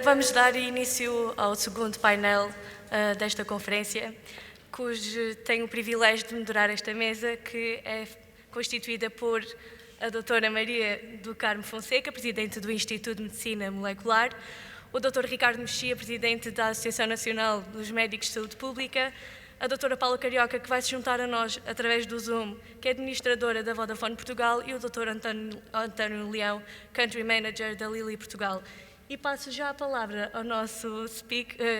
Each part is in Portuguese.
Vamos dar início ao segundo painel desta conferência, cujo tenho o privilégio de moderar esta mesa, que é constituída por a doutora Maria do Carmo Fonseca, presidente do Instituto de Medicina Molecular, o doutor Ricardo Mexia, presidente da Associação Nacional dos Médicos de Saúde Pública, a doutora Paula Carioca, que vai se juntar a nós através do Zoom, que é administradora da Vodafone Portugal, e o doutor António Leão, Country Manager da Lilly Portugal. E passo já a palavra ao nosso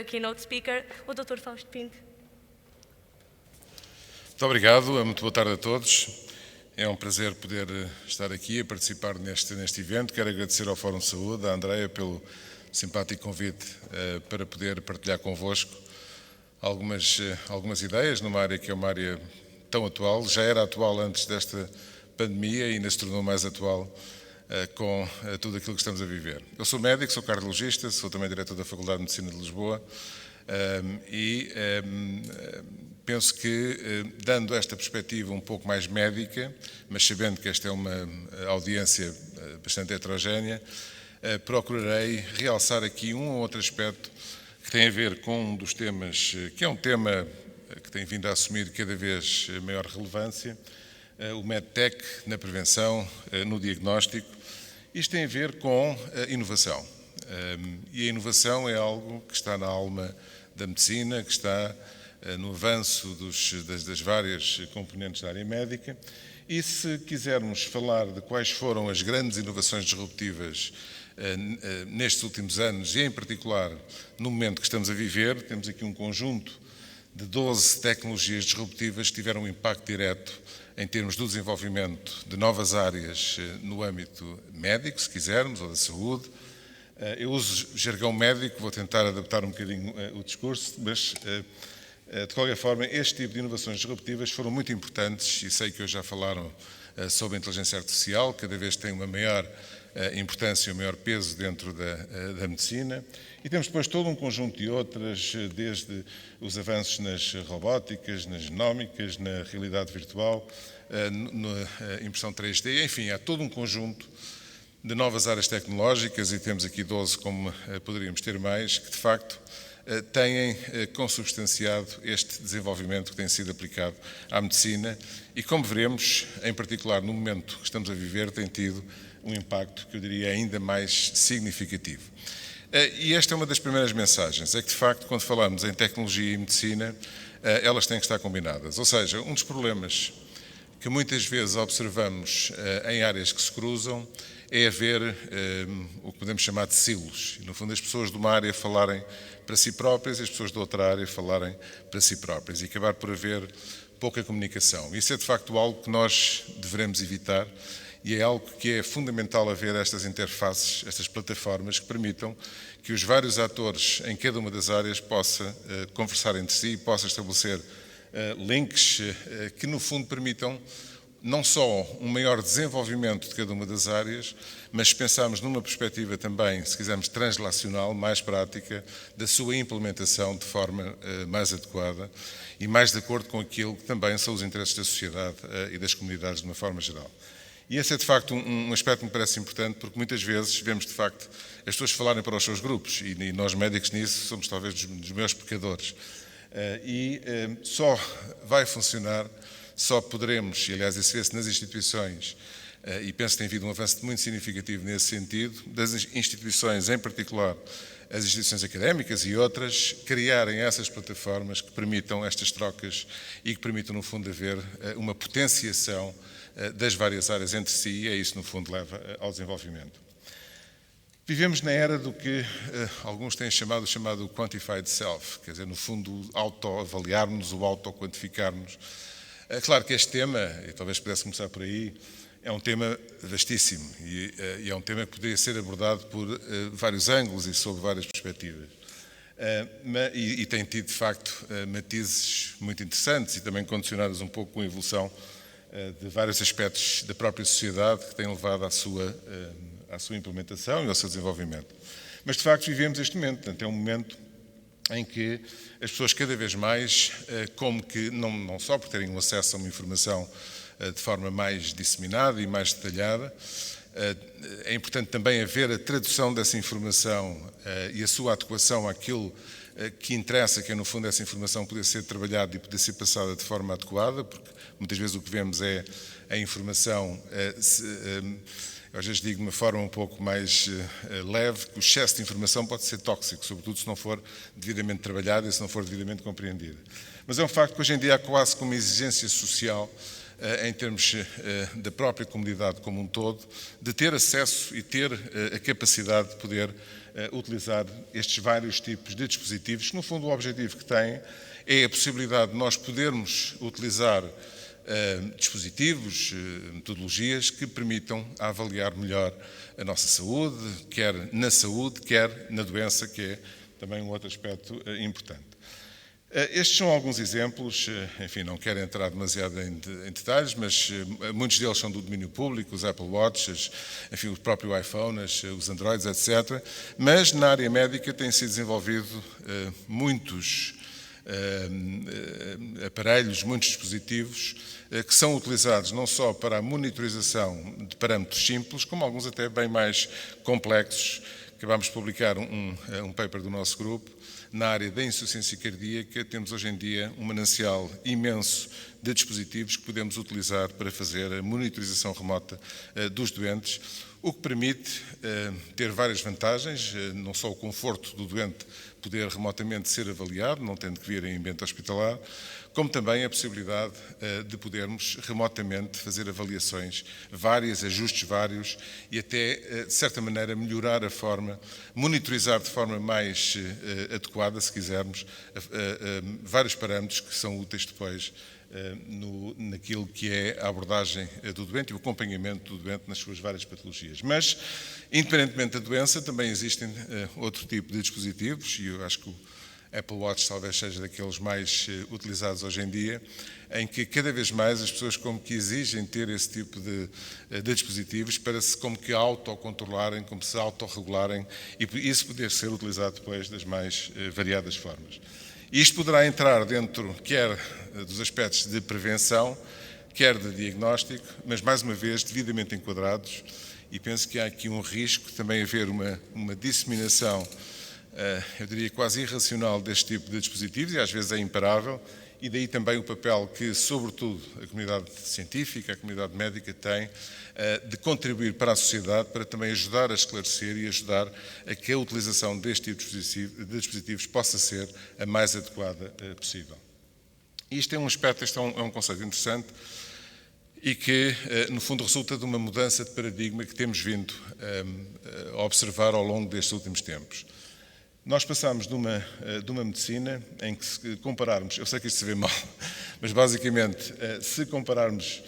keynote speaker, o doutor Fausto Pinto. Muito obrigado, muito boa tarde a todos. É um prazer poder estar aqui a participar neste evento. Quero agradecer ao Fórum de Saúde, à Andreia, pelo simpático convite para poder partilhar convosco algumas ideias numa área que é uma área tão atual. Já era atual antes desta pandemia e ainda se tornou mais atual com tudo aquilo que estamos a viver. Eu sou médico, sou cardiologista, sou também diretor da Faculdade de Medicina de Lisboa e penso que, dando esta perspectiva um pouco mais médica, mas sabendo que esta é uma audiência bastante heterogénea, procurarei realçar aqui um ou outro aspecto que tem a ver com um dos temas, que é um tema que tem vindo a assumir cada vez maior relevância, o MedTech na prevenção, no diagnóstico. Isto tem a ver com a inovação. E a inovação é algo que está na alma da medicina, que está no avanço das várias componentes da área médica. E se quisermos falar de quais foram as grandes inovações disruptivas nestes últimos anos e, em particular, no momento que estamos a viver, temos aqui um conjunto de 12 tecnologias disruptivas que tiveram um impacto direto em termos do desenvolvimento de novas áreas no âmbito médico, se quisermos, ou da saúde. Eu uso jargão médico, vou tentar adaptar um bocadinho o discurso, mas, de qualquer forma, este tipo de inovações disruptivas foram muito importantes e sei que hoje já falaram sobre a inteligência artificial, cada vez tem uma maior importância e um maior peso dentro da medicina. E temos depois todo um conjunto de outras, desde os avanços nas robóticas, nas genómicas, na realidade virtual, na impressão 3D, enfim, há todo um conjunto de novas áreas tecnológicas, e temos aqui 12, como poderíamos ter mais, que de facto têm consubstanciado este desenvolvimento que tem sido aplicado à medicina e, como veremos, em particular no momento que estamos a viver, tem tido um impacto que eu diria ainda mais significativo. E esta é uma das primeiras mensagens, é que de facto quando falamos em tecnologia e medicina, elas têm que estar combinadas. Ou seja, um dos problemas que muitas vezes observamos em áreas que se cruzam é haver o que podemos chamar de silos. No fundo, as pessoas de uma área falarem para si próprias e as pessoas de outra área falarem para si próprias e acabar por haver pouca comunicação. Isso é de facto algo que nós devemos evitar. E é algo que é fundamental haver estas interfaces, estas plataformas que permitam que os vários atores em cada uma das áreas possam conversar entre si e possam estabelecer links que, no fundo, permitam não só um maior desenvolvimento de cada uma das áreas, mas se pensarmos numa perspectiva também, se quisermos, translacional, mais prática, da sua implementação de forma mais adequada e mais de acordo com aquilo que também são os interesses da sociedade e das comunidades de uma forma geral. E esse é, de facto, um aspecto que me parece importante, porque muitas vezes vemos, de facto, as pessoas falarem para os seus grupos, e nós médicos nisso somos talvez dos maiores pecadores. Só vai funcionar, só poderemos, e aliás isso vê-se nas instituições, e penso que tem havido um avanço muito significativo nesse sentido, das instituições, em particular as instituições académicas e outras, criarem essas plataformas que permitam estas trocas e que permitam, no fundo, haver uma potenciação das várias áreas entre si, e é isso, no fundo, leva ao desenvolvimento. Vivemos na era do que alguns têm chamado quantified self, quer dizer, no fundo, autoavaliarmos, o autoquantificarmos. Claro que este tema, e talvez pudesse começar por aí, é um tema vastíssimo e é um tema que poderia ser abordado por vários ângulos e sob várias perspectivas. E tem tido, de facto, matizes muito interessantes e também condicionados um pouco com a evolução de vários aspectos da própria sociedade que têm levado à sua implementação e ao seu desenvolvimento. Mas, de facto, vivemos este momento. Portanto, é um momento em que as pessoas cada vez mais, como que, não só por terem um acesso a uma informação de forma mais disseminada e mais detalhada, É importante também haver a tradução dessa informação e a sua adequação àquilo que interessa, que é no fundo essa informação poder ser trabalhada e poder ser passada de forma adequada, porque muitas vezes o que vemos é a informação, eu às vezes digo de uma forma um pouco mais leve, que o excesso de informação pode ser tóxico, sobretudo se não for devidamente trabalhada e se não for devidamente compreendida. Mas é um facto que hoje em dia há quase como uma exigência social, em termos da própria comunidade como um todo, de ter acesso e ter a capacidade de poder utilizar estes vários tipos de dispositivos, que no fundo o objetivo que têm é a possibilidade de nós podermos utilizar dispositivos, metodologias que permitam avaliar melhor a nossa saúde, quer na saúde, quer na doença, que é também um outro aspecto importante. Estes são alguns exemplos, enfim, não quero entrar demasiado em detalhes, mas muitos deles são do domínio público, os Apple Watches, enfim, o próprio iPhone, os Androids, etc. Mas na área médica têm sido desenvolvidos muitos aparelhos, muitos dispositivos que são utilizados não só para a monitorização de parâmetros simples, como alguns até bem mais complexos. Acabámos de publicar um paper do nosso grupo na área da insuficiência cardíaca. Temos hoje em dia um manancial imenso de dispositivos que podemos utilizar para fazer a monitorização remota dos doentes, o que permite ter várias vantagens, não só o conforto do doente poder remotamente ser avaliado, não tendo que vir em ambiente hospitalar, como também a possibilidade de podermos remotamente fazer avaliações várias, ajustes vários e até, de certa maneira, melhorar a forma, monitorizar de forma mais adequada, se quisermos, vários parâmetros que são úteis depois naquilo que é a abordagem do doente e o acompanhamento do doente nas suas várias patologias. Mas, independentemente da doença, também existem outro tipo de dispositivos, e eu acho que o Apple Watch talvez seja daqueles mais utilizados hoje em dia, em que cada vez mais as pessoas como que exigem ter esse tipo de dispositivos para se como que autocontrolarem, como se autorregularem e isso poder ser utilizado depois das mais variadas formas. Isto poderá entrar dentro, quer dos aspectos de prevenção, quer de diagnóstico, mas, mais uma vez, devidamente enquadrados, e penso que há aqui um risco também haver uma disseminação, eu diria quase irracional, deste tipo de dispositivos, e às vezes é imparável, e daí também o papel que, sobretudo, a comunidade científica, a comunidade médica tem de contribuir para a sociedade, para também ajudar a esclarecer e ajudar a que a utilização deste tipo de dispositivos possa ser a mais adequada possível. Isto é um aspecto, este é um conceito interessante e que, no fundo, resulta de uma mudança de paradigma que temos vindo a observar ao longo destes últimos tempos. Nós passamos de uma medicina em que, se compararmos, eu sei que isto se vê mal, mas basicamente, se compararmos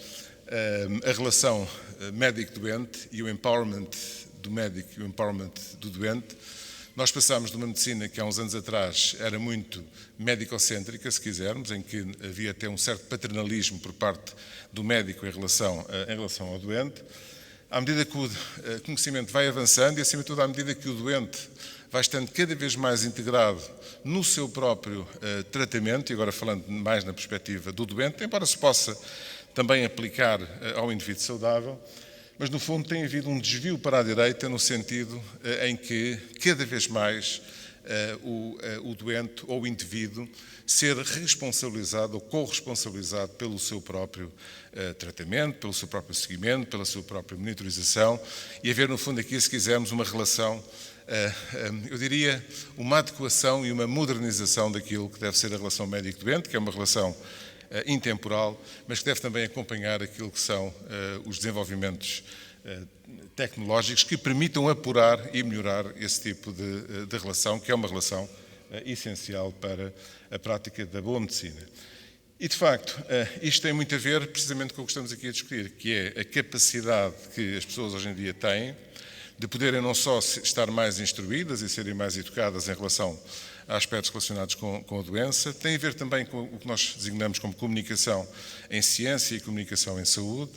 a relação médico-doente e o empowerment do médico e o empowerment do doente, nós passamos de uma medicina que há uns anos atrás era muito médico-cêntrica, se quisermos, em que havia até um certo paternalismo por parte do médico em relação ao doente, à medida que o conhecimento vai avançando e, acima de tudo, à medida que o doente vai estando cada vez mais integrado no seu próprio tratamento, e agora falando mais na perspectiva do doente, embora se possa também aplicar ao indivíduo saudável, mas no fundo tem havido um desvio para a direita no sentido em que cada vez mais o doente ou o indivíduo ser responsabilizado ou corresponsabilizado pelo seu próprio tratamento, pelo seu próprio seguimento, pela sua própria monitorização e haver no fundo aqui, se quisermos, uma relação, eu diria, uma adequação e uma modernização daquilo que deve ser a relação médico-doente, que é uma relação intemporal, mas que deve também acompanhar aquilo que são os desenvolvimentos tecnológicos que permitam apurar e melhorar esse tipo de relação, que é uma relação essencial para a prática da boa medicina. E, de facto, isto tem muito a ver precisamente com o que estamos aqui a discutir, que é a capacidade que as pessoas hoje em dia têm de poderem não só estar mais instruídas e serem mais educadas em relação a aspectos relacionados com a doença, tem a ver também com o que nós designamos como comunicação em ciência e comunicação em saúde.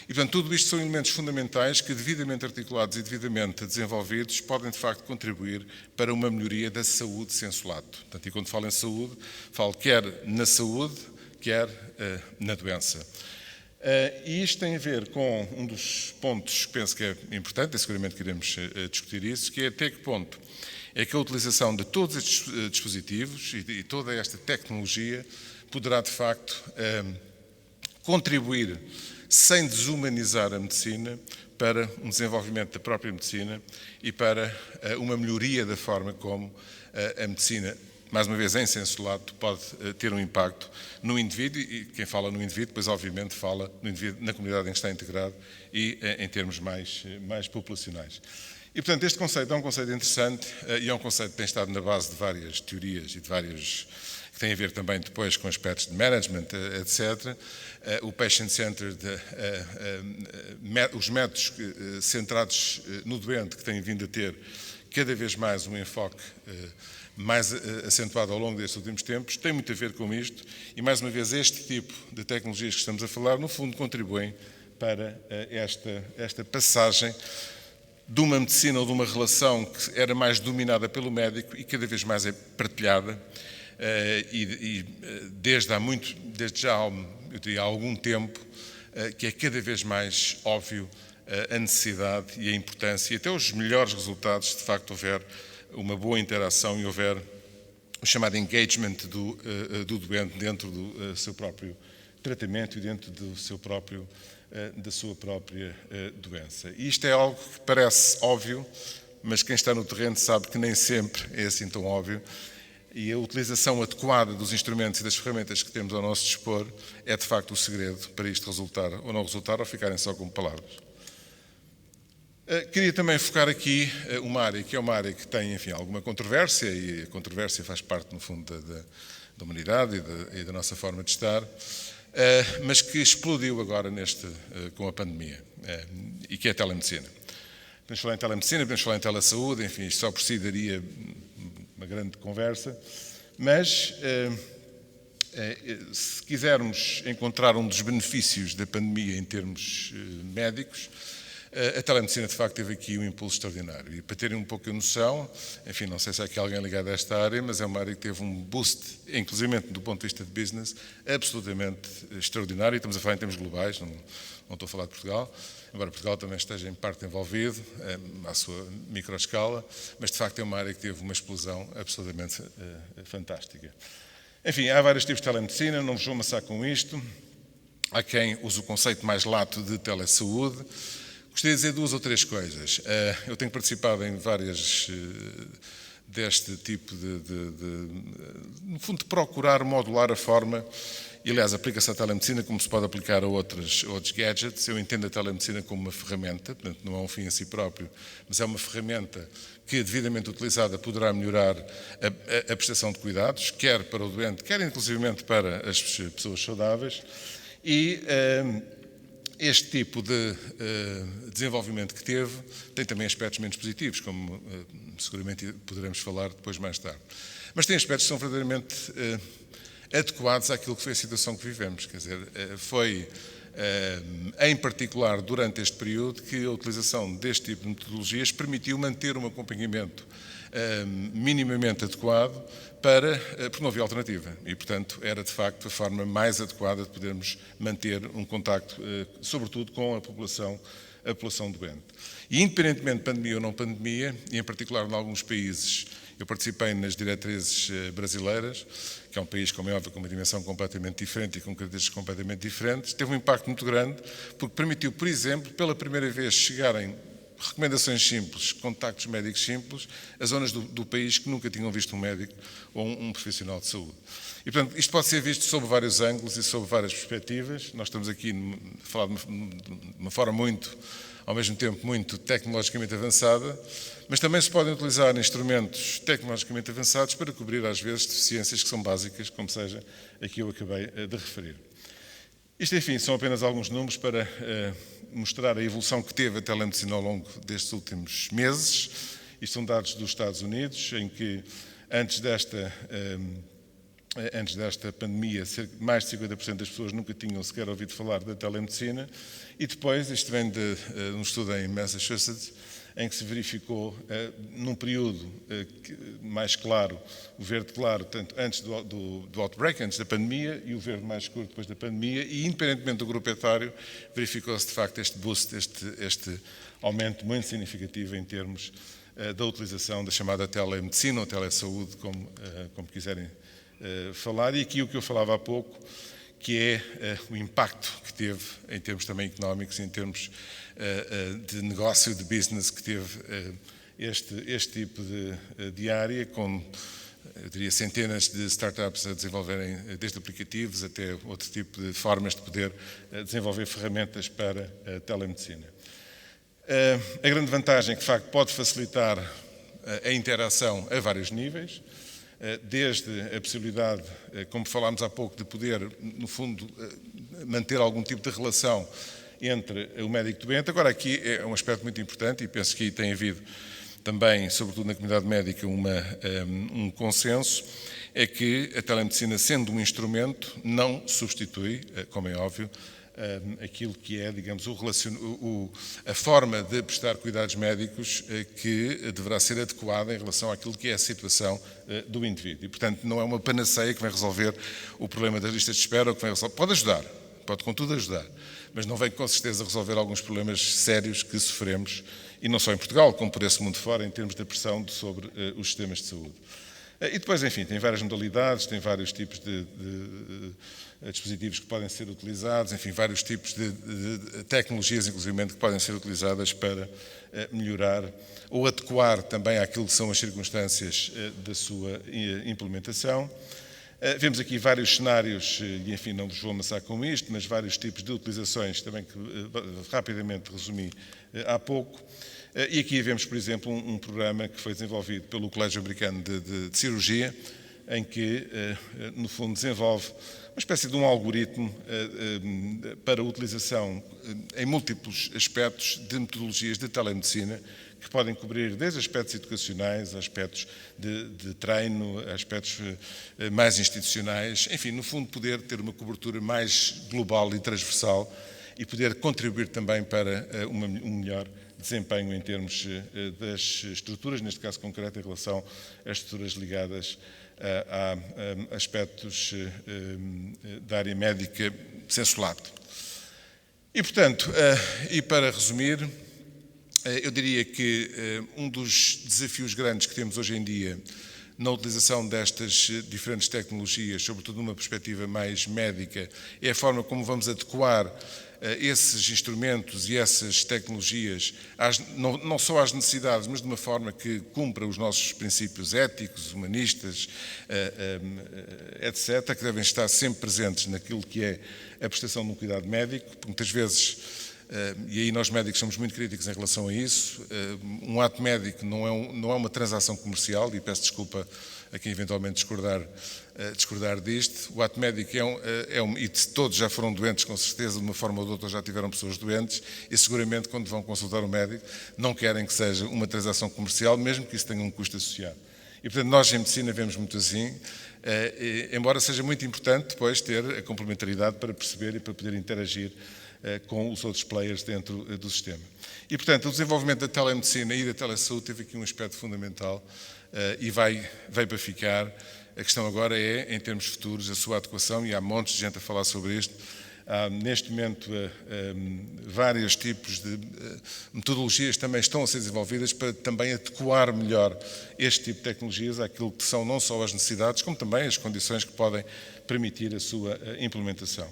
E, portanto, tudo isto são elementos fundamentais que, devidamente articulados e devidamente desenvolvidos, podem, de facto, contribuir para uma melhoria da saúde sensu lato. Portanto, e quando falo em saúde, falo quer na saúde, quer na doença. E isto tem a ver com um dos pontos que penso que é importante, e seguramente queremos discutir isso, que é até que ponto é que a utilização de todos estes dispositivos e toda esta tecnologia poderá, de facto, contribuir, sem desumanizar a medicina, para um desenvolvimento da própria medicina e para uma melhoria da forma como a medicina, mais uma vez em senso lato, pode ter um impacto no indivíduo, e quem fala no indivíduo, depois obviamente fala no indivíduo, na comunidade em que está integrado e em termos mais populacionais. E, portanto, este conceito é um conceito interessante e é um conceito que tem estado na base de várias teorias e de várias que têm a ver também depois com aspectos de management, etc. O patient-centered, os métodos centrados no doente, que têm vindo a ter cada vez mais um enfoque mais acentuado ao longo destes últimos tempos, tem muito a ver com isto e, mais uma vez, este tipo de tecnologias que estamos a falar, no fundo, contribuem para esta passagem de uma medicina ou de uma relação que era mais dominada pelo médico e cada vez mais é partilhada desde já eu diria, há algum tempo, que é cada vez mais óbvio a necessidade e a importância e até os melhores resultados se de facto houver uma boa interação e houver o chamado engagement do doente dentro do seu próprio tratamento e dentro da sua própria doença. E isto é algo que parece óbvio, mas quem está no terreno sabe que nem sempre é assim tão óbvio. E a utilização adequada dos instrumentos e das ferramentas que temos ao nosso dispor é, de facto, o segredo para isto resultar ou não resultar ou ficarem só como palavras. Queria também focar aqui uma área que é uma área que tem, enfim, alguma controvérsia, e a controvérsia faz parte, no fundo, da humanidade e da nossa forma de estar, mas que explodiu agora com a pandemia, e que é a telemedicina. Podemos falar em telemedicina, podemos falar em telesaúde, enfim, isto só por si daria uma grande conversa, mas se quisermos encontrar um dos benefícios da pandemia em termos médicos, a telemedicina, de facto, teve aqui um impulso extraordinário. E para terem um pouco a noção, enfim, não sei se há aqui alguém ligado a esta área, mas é uma área que teve um boost, inclusive do ponto de vista de business, absolutamente extraordinário. E estamos a falar em termos globais, não estou a falar de Portugal, embora Portugal também esteja em parte envolvido, à sua microescala, mas de facto é uma área que teve uma explosão absolutamente fantástica. Enfim, há vários tipos de telemedicina, não vos vou amassar com isto. Há quem use o conceito mais lato de telesaúde. Gostaria de dizer duas ou três coisas. Eu tenho participado em várias deste tipo no fundo, de procurar modular a forma, e aliás, aplica-se à telemedicina como se pode aplicar a outros gadgets. Eu entendo a telemedicina como uma ferramenta, portanto não é um fim em si próprio, mas é uma ferramenta que, devidamente utilizada, poderá melhorar a prestação de cuidados, quer para o doente, quer inclusivamente para as pessoas saudáveis, e este tipo de desenvolvimento que teve tem também aspectos menos positivos, como seguramente poderemos falar depois mais tarde. Mas tem aspectos que são verdadeiramente adequados àquilo que foi a situação que vivemos. Quer dizer, foi em particular durante este período que a utilização deste tipo de metodologias permitiu manter um acompanhamento minimamente adequado porque não havia alternativa e, portanto, era de facto a forma mais adequada de podermos manter um contacto, sobretudo com a população doente. E independentemente de pandemia ou não pandemia, e em particular em alguns países, eu participei nas diretrizes brasileiras, que é um país, como é óbvio, com uma dimensão completamente diferente e com características completamente diferentes, teve um impacto muito grande, porque permitiu, por exemplo, pela primeira vez chegarem recomendações simples, contactos médicos simples, a zonas do país que nunca tinham visto um médico ou um profissional de saúde. E, portanto, isto pode ser visto sob vários ângulos e sob várias perspectivas. Nós estamos aqui a falar de uma forma ao mesmo tempo, muito tecnologicamente avançada, mas também se podem utilizar instrumentos tecnologicamente avançados para cobrir, às vezes, deficiências que são básicas, como seja a que eu acabei de referir. Isto, enfim, são apenas alguns números para mostrar a evolução que teve a telemedicina ao longo destes últimos meses. Isto são dados dos Estados Unidos, em que antes desta pandemia, mais de 50% das pessoas nunca tinham sequer ouvido falar da telemedicina, e depois, isto vem de um estudo em Massachusetts, em que se verificou, num período mais claro, o verde claro, tanto antes do outbreak, antes da pandemia, e o verde mais escuro depois da pandemia, e independentemente do grupo etário, verificou-se de facto este boost, este aumento muito significativo em termos da utilização da chamada telemedicina ou telesaúde, como quiserem falar, e aqui o que eu falava há pouco, que é o impacto que teve em termos também económicos, em termos de negócio, de business, que teve este tipo de área, com, eu diria, centenas de startups a desenvolverem desde aplicativos até outro tipo de formas de poder desenvolver ferramentas para a telemedicina. A grande vantagem é que, de facto, pode facilitar a interação a vários níveis, desde a possibilidade, como falámos há pouco, de poder, no fundo, manter algum tipo de relação entre o médico e o doente. Agora, aqui é um aspecto muito importante e penso que tem havido também, sobretudo na comunidade médica, um consenso, é que a telemedicina, sendo um instrumento, não substitui, como é óbvio, aquilo que é, digamos, a forma de prestar cuidados médicos que deverá ser adequada em relação àquilo que é a situação do indivíduo. E, portanto, não é uma panaceia que vai resolver o problema das listas de espera, ou que vai resolver. Pode ajudar, pode contudo ajudar, mas não vem com certeza resolver alguns problemas sérios que sofremos, e não só em Portugal, como por esse mundo fora, em termos da pressão sobre os sistemas de saúde. E depois, enfim, tem várias modalidades, tem vários tipos de dispositivos que podem ser utilizados, enfim, vários tipos de tecnologias, inclusive, que podem ser utilizadas para melhorar ou adequar também àquilo que são as circunstâncias da sua implementação. Vemos aqui vários cenários, e enfim, não vos vou amassar com isto, mas vários tipos de utilizações também que rapidamente resumi há pouco. E aqui vemos, por exemplo, um programa que foi desenvolvido pelo Colégio Americano de Cirurgia, em que, no fundo, desenvolve uma espécie de um algoritmo para utilização em múltiplos aspectos de metodologias de telemedicina, que podem cobrir desde aspectos educacionais, aspectos de treino, aspectos mais institucionais, enfim, no fundo, poder ter uma cobertura mais global e transversal e poder contribuir também para um melhor desempenho em termos das estruturas, neste caso concreto, em relação às estruturas ligadas a aspectos da área médica sensu lato. E, portanto, e para resumir, eu diria que um dos desafios grandes que temos hoje em dia na utilização destas diferentes tecnologias, sobretudo numa perspectiva mais médica, é a forma como vamos adequar esses instrumentos e essas tecnologias não só às necessidades, mas de uma forma que cumpra os nossos princípios éticos, humanistas, etc., que devem estar sempre presentes naquilo que é a prestação de um cuidado médico. Muitas vezes, e aí nós médicos somos muito críticos em relação a isso, um ato médico não é uma transação comercial, e peço desculpa a quem eventualmente discordar disto. O ato médico e todos já foram doentes, com certeza, de uma forma ou de outra já tiveram pessoas doentes, e seguramente quando vão consultar o médico não querem que seja uma transação comercial, mesmo que isso tenha um custo associado. E, portanto, nós em medicina vemos muito assim, embora seja muito importante depois ter a complementaridade para perceber e para poder interagir com os outros players dentro do sistema. E, portanto, o desenvolvimento da telemedicina e da telesaúde teve aqui um aspecto fundamental e vai para ficar. A questão agora é, em termos futuros, a sua adequação, e há montes de gente a falar sobre isto. Há, neste momento, vários tipos de metodologias também estão a ser desenvolvidas para também adequar melhor este tipo de tecnologias àquilo que são não só as necessidades, como também as condições que podem permitir a sua implementação.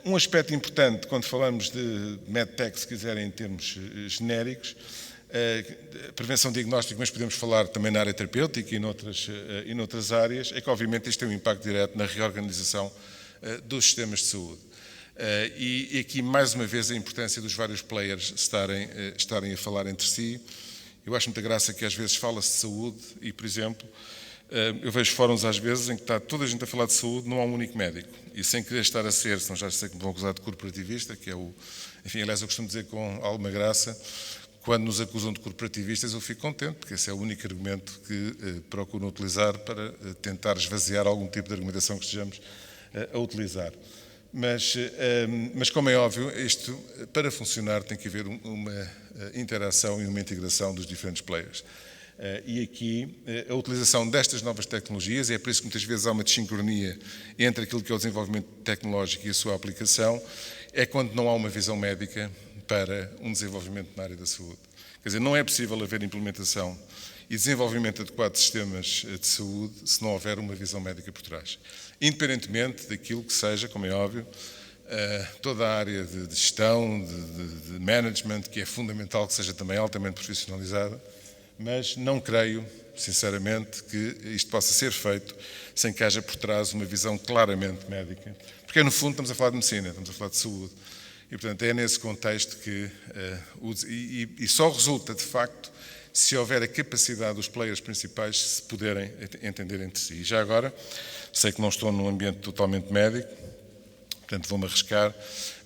Um aspecto importante, quando falamos de medtech, se quiserem, em termos genéricos, prevenção diagnóstica, mas podemos falar também na área terapêutica e noutras áreas, é que, obviamente, isto tem um impacto direto na reorganização dos sistemas de saúde. E aqui, mais uma vez, a importância dos vários players estarem a falar entre si. Eu acho muita graça que, às vezes, fala-se de saúde e, por exemplo, eu vejo fóruns às vezes em que está toda a gente a falar de saúde, não há um único médico. E sem querer estar a ser, senão já sei que me vão acusar de corporativista, que é enfim, aliás, eu costumo dizer com alguma graça, quando nos acusam de corporativistas eu fico contente, porque esse é o único argumento que procuram utilizar para tentar esvaziar algum tipo de argumentação que estejamos a utilizar. Mas como é óbvio, isto, para funcionar, tem que haver uma interação e uma integração dos diferentes players. E aqui, a utilização destas novas tecnologias, e é por isso que muitas vezes há uma desincronia entre aquilo que é o desenvolvimento tecnológico e a sua aplicação, é quando não há uma visão médica para um desenvolvimento na área da saúde. Quer dizer, não é possível haver implementação e desenvolvimento adequado de sistemas de saúde se não houver uma visão médica por trás. Independentemente daquilo que seja, como é óbvio, toda a área de gestão, de management, que é fundamental que seja também altamente profissionalizada, mas não creio, sinceramente, que isto possa ser feito sem que haja por trás uma visão claramente médica. Porque, no fundo, estamos a falar de medicina, estamos a falar de saúde. E, portanto, é nesse contexto que... E só resulta, de facto, se houver a capacidade dos players principais se poderem entender entre si. E já agora, sei que não estou num ambiente totalmente médico, portanto vou-me arriscar,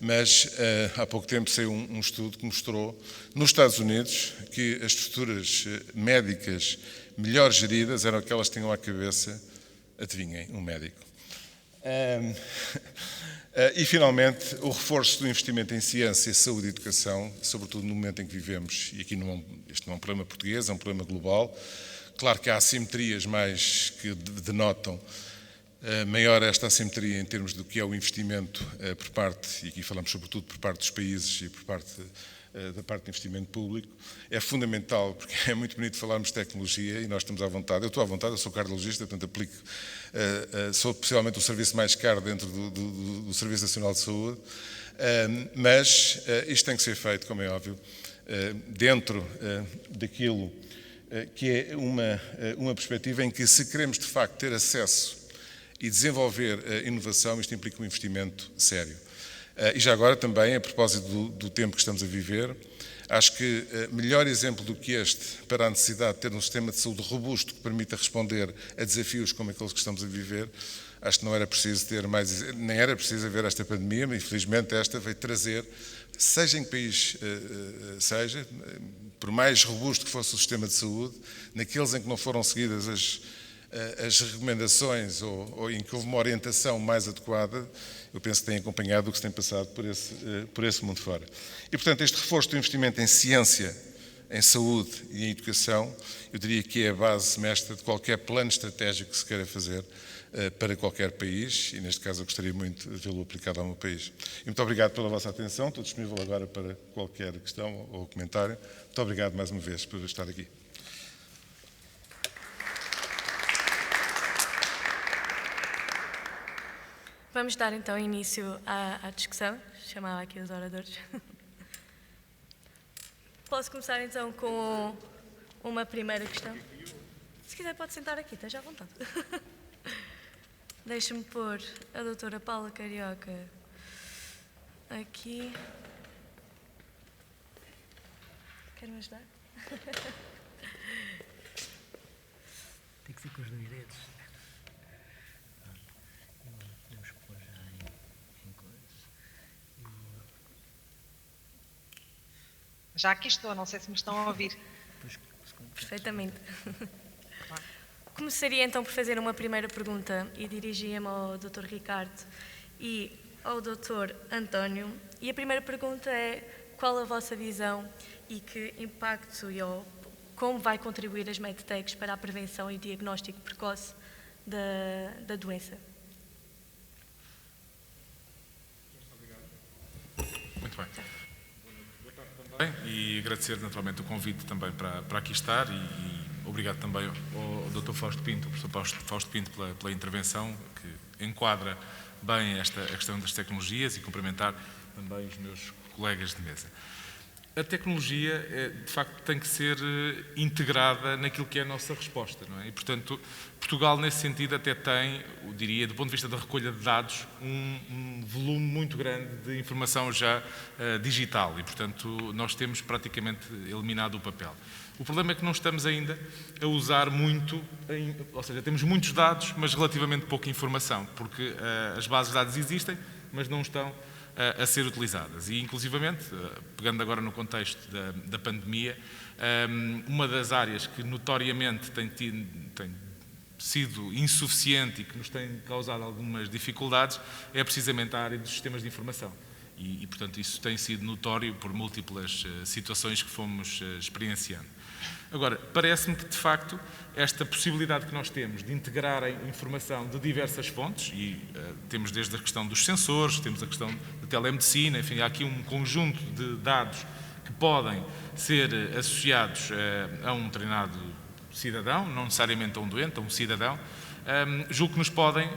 mas há pouco tempo saiu um estudo que mostrou, nos Estados Unidos, que as estruturas médicas melhor geridas eram aquelas que tinham à cabeça, adivinhem, um médico. E, finalmente, o reforço do investimento em ciência, saúde e educação, sobretudo no momento em que vivemos, e aqui este não é um problema português, é um problema global. Claro que há assimetrias mais que denotam maior esta assimetria em termos do que é o investimento por parte, e aqui falamos sobretudo por parte dos países e por parte da parte de investimento público, é fundamental, porque é muito bonito falarmos de tecnologia e nós estamos à vontade. Eu estou à vontade, eu sou cardiologista, portanto aplico, sou possivelmente o serviço mais caro dentro do Serviço Nacional de Saúde, mas isto tem que ser feito, como é óbvio, dentro daquilo que é uma perspectiva em que, se queremos de facto ter acesso e desenvolver inovação, isto implica um investimento sério. E já agora também, a propósito do tempo que estamos a viver, acho que melhor exemplo do que este para a necessidade de ter um sistema de saúde robusto que permita responder a desafios como aqueles que estamos a viver, acho que não era preciso ter mais, nem era preciso haver esta pandemia, mas infelizmente esta veio trazer, seja em que país seja, por mais robusto que fosse o sistema de saúde, naqueles em que não foram seguidas as recomendações ou em que houve uma orientação mais adequada, eu penso que tem acompanhado o que se tem passado por esse mundo fora. E, portanto, este reforço do investimento em ciência, em saúde e em educação, eu diria que é a base mestra de qualquer plano estratégico que se queira fazer para qualquer país, e neste caso eu gostaria muito de vê-lo aplicado ao meu país. E muito obrigado pela vossa atenção, estou disponível agora para qualquer questão ou comentário. Muito obrigado mais uma vez por estar aqui. Vamos dar então início à discussão, chamava aqui os oradores. Posso começar então com uma primeira questão? Se quiser pode sentar aqui, esteja à vontade. Deixe-me pôr a doutora Paula Carioca aqui. Quer-me ajudar? Tem que ser com os dois dedos. Podemos pôr já em coisas. Já aqui estou, não sei se me estão a ouvir. Perfeitamente. Começaria então por fazer uma primeira pergunta e dirigia-me ao Dr. Ricardo e ao Dr. António. E a primeira pergunta é: qual a vossa visão e que impacto ou como vai contribuir as medtechs para a prevenção e diagnóstico precoce da doença? Muito bem. Boa tarde também, e agradecer naturalmente o convite também para aqui estar e obrigado também ao Dr. Fausto Pinto, ao professor Fausto Pinto pela intervenção que enquadra bem a questão das tecnologias e cumprimentar também os meus colegas de mesa. A tecnologia, de facto, tem que ser integrada naquilo que é a nossa resposta, não é? E, portanto, Portugal, nesse sentido, até tem, eu diria, do ponto de vista da recolha de dados, um volume muito grande de informação já digital e, portanto, nós temos praticamente eliminado o papel. O problema é que não estamos ainda a usar muito, ou seja, temos muitos dados, mas relativamente pouca informação, porque as bases de dados existem, mas não estão a ser utilizadas. E, inclusivamente, pegando agora no contexto da pandemia, uma das áreas que notoriamente tem sido insuficiente e que nos tem causado algumas dificuldades é precisamente a área dos sistemas de informação. E portanto, isso tem sido notório por múltiplas situações que fomos experienciando. Agora, parece-me que, de facto, esta possibilidade que nós temos de integrar a informação de diversas fontes, e temos desde a questão dos sensores, temos a questão da telemedicina, enfim, há aqui um conjunto de dados que podem ser associados a um determinado cidadão, não necessariamente a um doente, a um cidadão, julgo que nos podem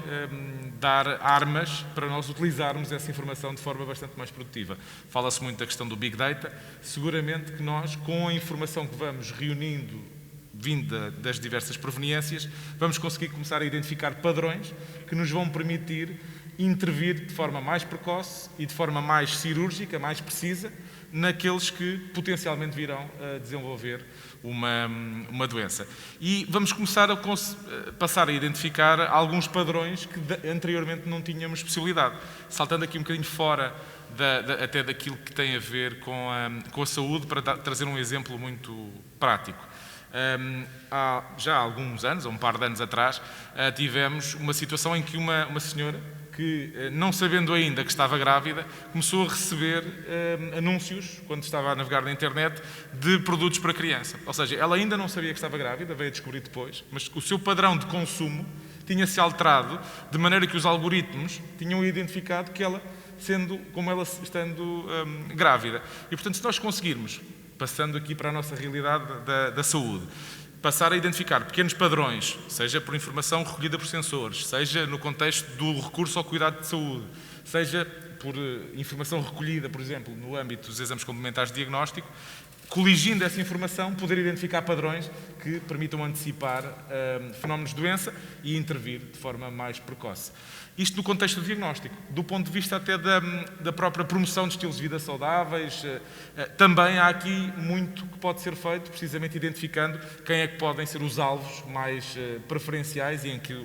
dar armas para nós utilizarmos essa informação de forma bastante mais produtiva. Fala-se muito da questão do Big Data. Seguramente que nós, com a informação que vamos reunindo, vinda das diversas proveniências, vamos conseguir começar a identificar padrões que nos vão permitir intervir de forma mais precoce e de forma mais cirúrgica, mais precisa, naqueles que potencialmente virão a desenvolver uma doença. E vamos começar a passar a identificar alguns padrões que anteriormente não tínhamos possibilidade. Saltando aqui um bocadinho fora até daquilo que tem a ver com a saúde, para trazer um exemplo muito prático. Há já alguns anos, ou um par de anos atrás, tivemos uma situação em que uma senhora que, não sabendo ainda que estava grávida, começou a receber anúncios, quando estava a navegar na internet, de produtos para criança. Ou seja, ela ainda não sabia que estava grávida, veio a descobrir depois, mas o seu padrão de consumo tinha-se alterado, de maneira que os algoritmos tinham identificado que ela, estando grávida. E, portanto, se nós conseguirmos, passando aqui para a nossa realidade da saúde, passar a identificar pequenos padrões, seja por informação recolhida por sensores, seja no contexto do recurso ao cuidado de saúde, seja por informação recolhida, por exemplo, no âmbito dos exames complementares de diagnóstico, coligindo essa informação, poder identificar padrões que permitam antecipar fenómenos de doença e intervir de forma mais precoce. Isto no contexto do diagnóstico. Do ponto de vista até da própria promoção de estilos de vida saudáveis, também há aqui muito que pode ser feito, precisamente identificando quem é que podem ser os alvos mais preferenciais e em que,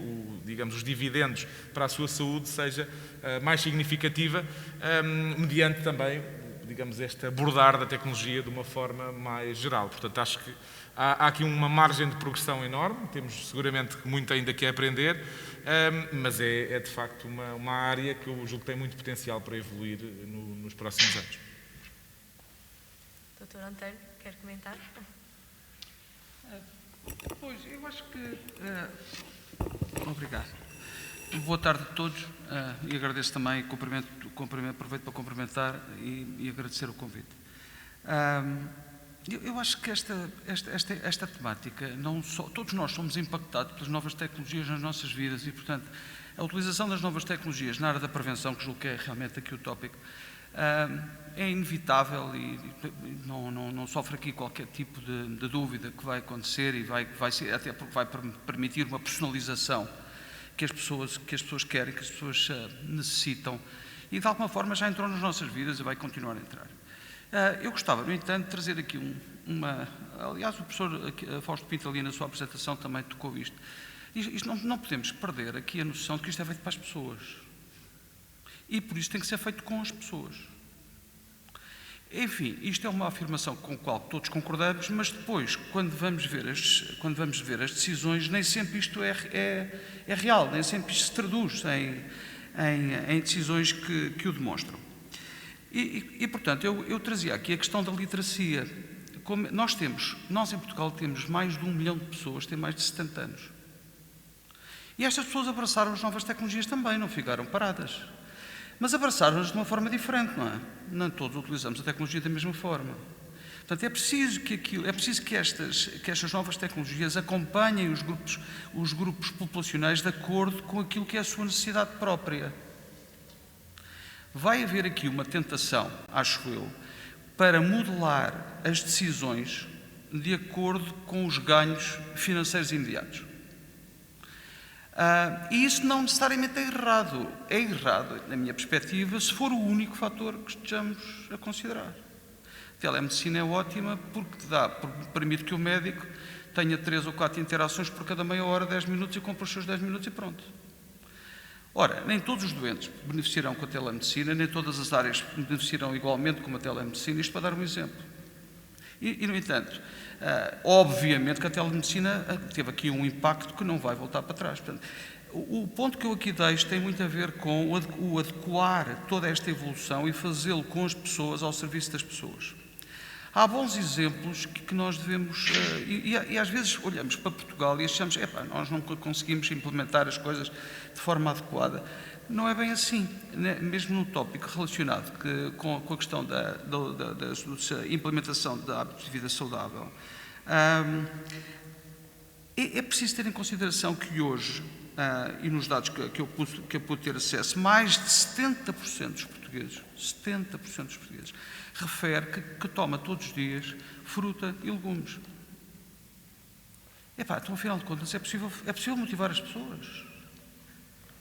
digamos, os dividendos para a sua saúde seja mais significativa, mediante também, digamos, este abordar da tecnologia de uma forma mais geral. Portanto, acho que há aqui uma margem de progressão enorme, temos seguramente muito ainda que aprender, mas é de facto uma área que eu julgo que tem muito potencial para evoluir nos próximos anos. Dr. António, quer comentar? Pois, eu acho que... Obrigado. Boa tarde a todos e agradeço também, aproveito para cumprimentar e agradecer o convite. Eu acho que esta temática, todos nós somos impactados pelas novas tecnologias nas nossas vidas e, portanto, a utilização das novas tecnologias na área da prevenção, que julgo que é realmente aqui o tópico, é inevitável e não sofre aqui qualquer tipo de dúvida que vai acontecer e vai permitir uma personalização que as pessoas querem, que as pessoas necessitam e de alguma forma já entrou nas nossas vidas e vai continuar a entrar. Eu gostava, no entanto, de trazer aqui aliás, o professor Fausto Pinto ali na sua apresentação também tocou isto. Isto não podemos perder aqui a noção de que isto é feito para as pessoas. E por isso tem que ser feito com as pessoas. Enfim, isto é uma afirmação com a qual todos concordamos, mas depois, quando vamos ver as decisões, nem sempre isto é real, nem sempre isto se traduz em decisões que o demonstram. E portanto, eu trazia aqui a questão da literacia. Nós em Portugal temos mais de 1 milhão de pessoas, têm mais de 70 anos. E estas pessoas abraçaram as novas tecnologias também, não ficaram paradas. Mas abraçaram-nas de uma forma diferente, não é? Não todos utilizamos a tecnologia da mesma forma. Portanto, é preciso que estas novas tecnologias acompanhem os grupos populacionais de acordo com aquilo que é a sua necessidade própria. Vai haver aqui uma tentação, acho eu, para modelar as decisões de acordo com os ganhos financeiros imediatos. E isso não necessariamente é errado. É errado, na minha perspectiva, se for o único fator que estejamos a considerar. A telemedicina é ótima porque permite que o médico tenha 3 ou 4 interações por cada meia hora, 10 minutos, e compra os seus 10 minutos e pronto. Ora, nem todos os doentes beneficiarão com a telemedicina, nem todas as áreas beneficiarão igualmente com a telemedicina, isto para dar um exemplo. E no entanto, obviamente que a telemedicina teve aqui um impacto que não vai voltar para trás. Portanto, o ponto que eu aqui deixo tem muito a ver com o adequar toda esta evolução e fazê-lo com as pessoas, ao serviço das pessoas. Há bons exemplos que nós devemos, e às vezes olhamos para Portugal e achamos, nós não conseguimos implementar as coisas de forma adequada. Não é bem assim, né? Mesmo no tópico relacionado com a questão da implementação da hábitos de vida saudável. É preciso ter em consideração que hoje, e nos dados que eu pude ter acesso, mais de 70% dos portugueses, refere que toma todos os dias fruta e legumes. Então, afinal de contas, é possível motivar as pessoas.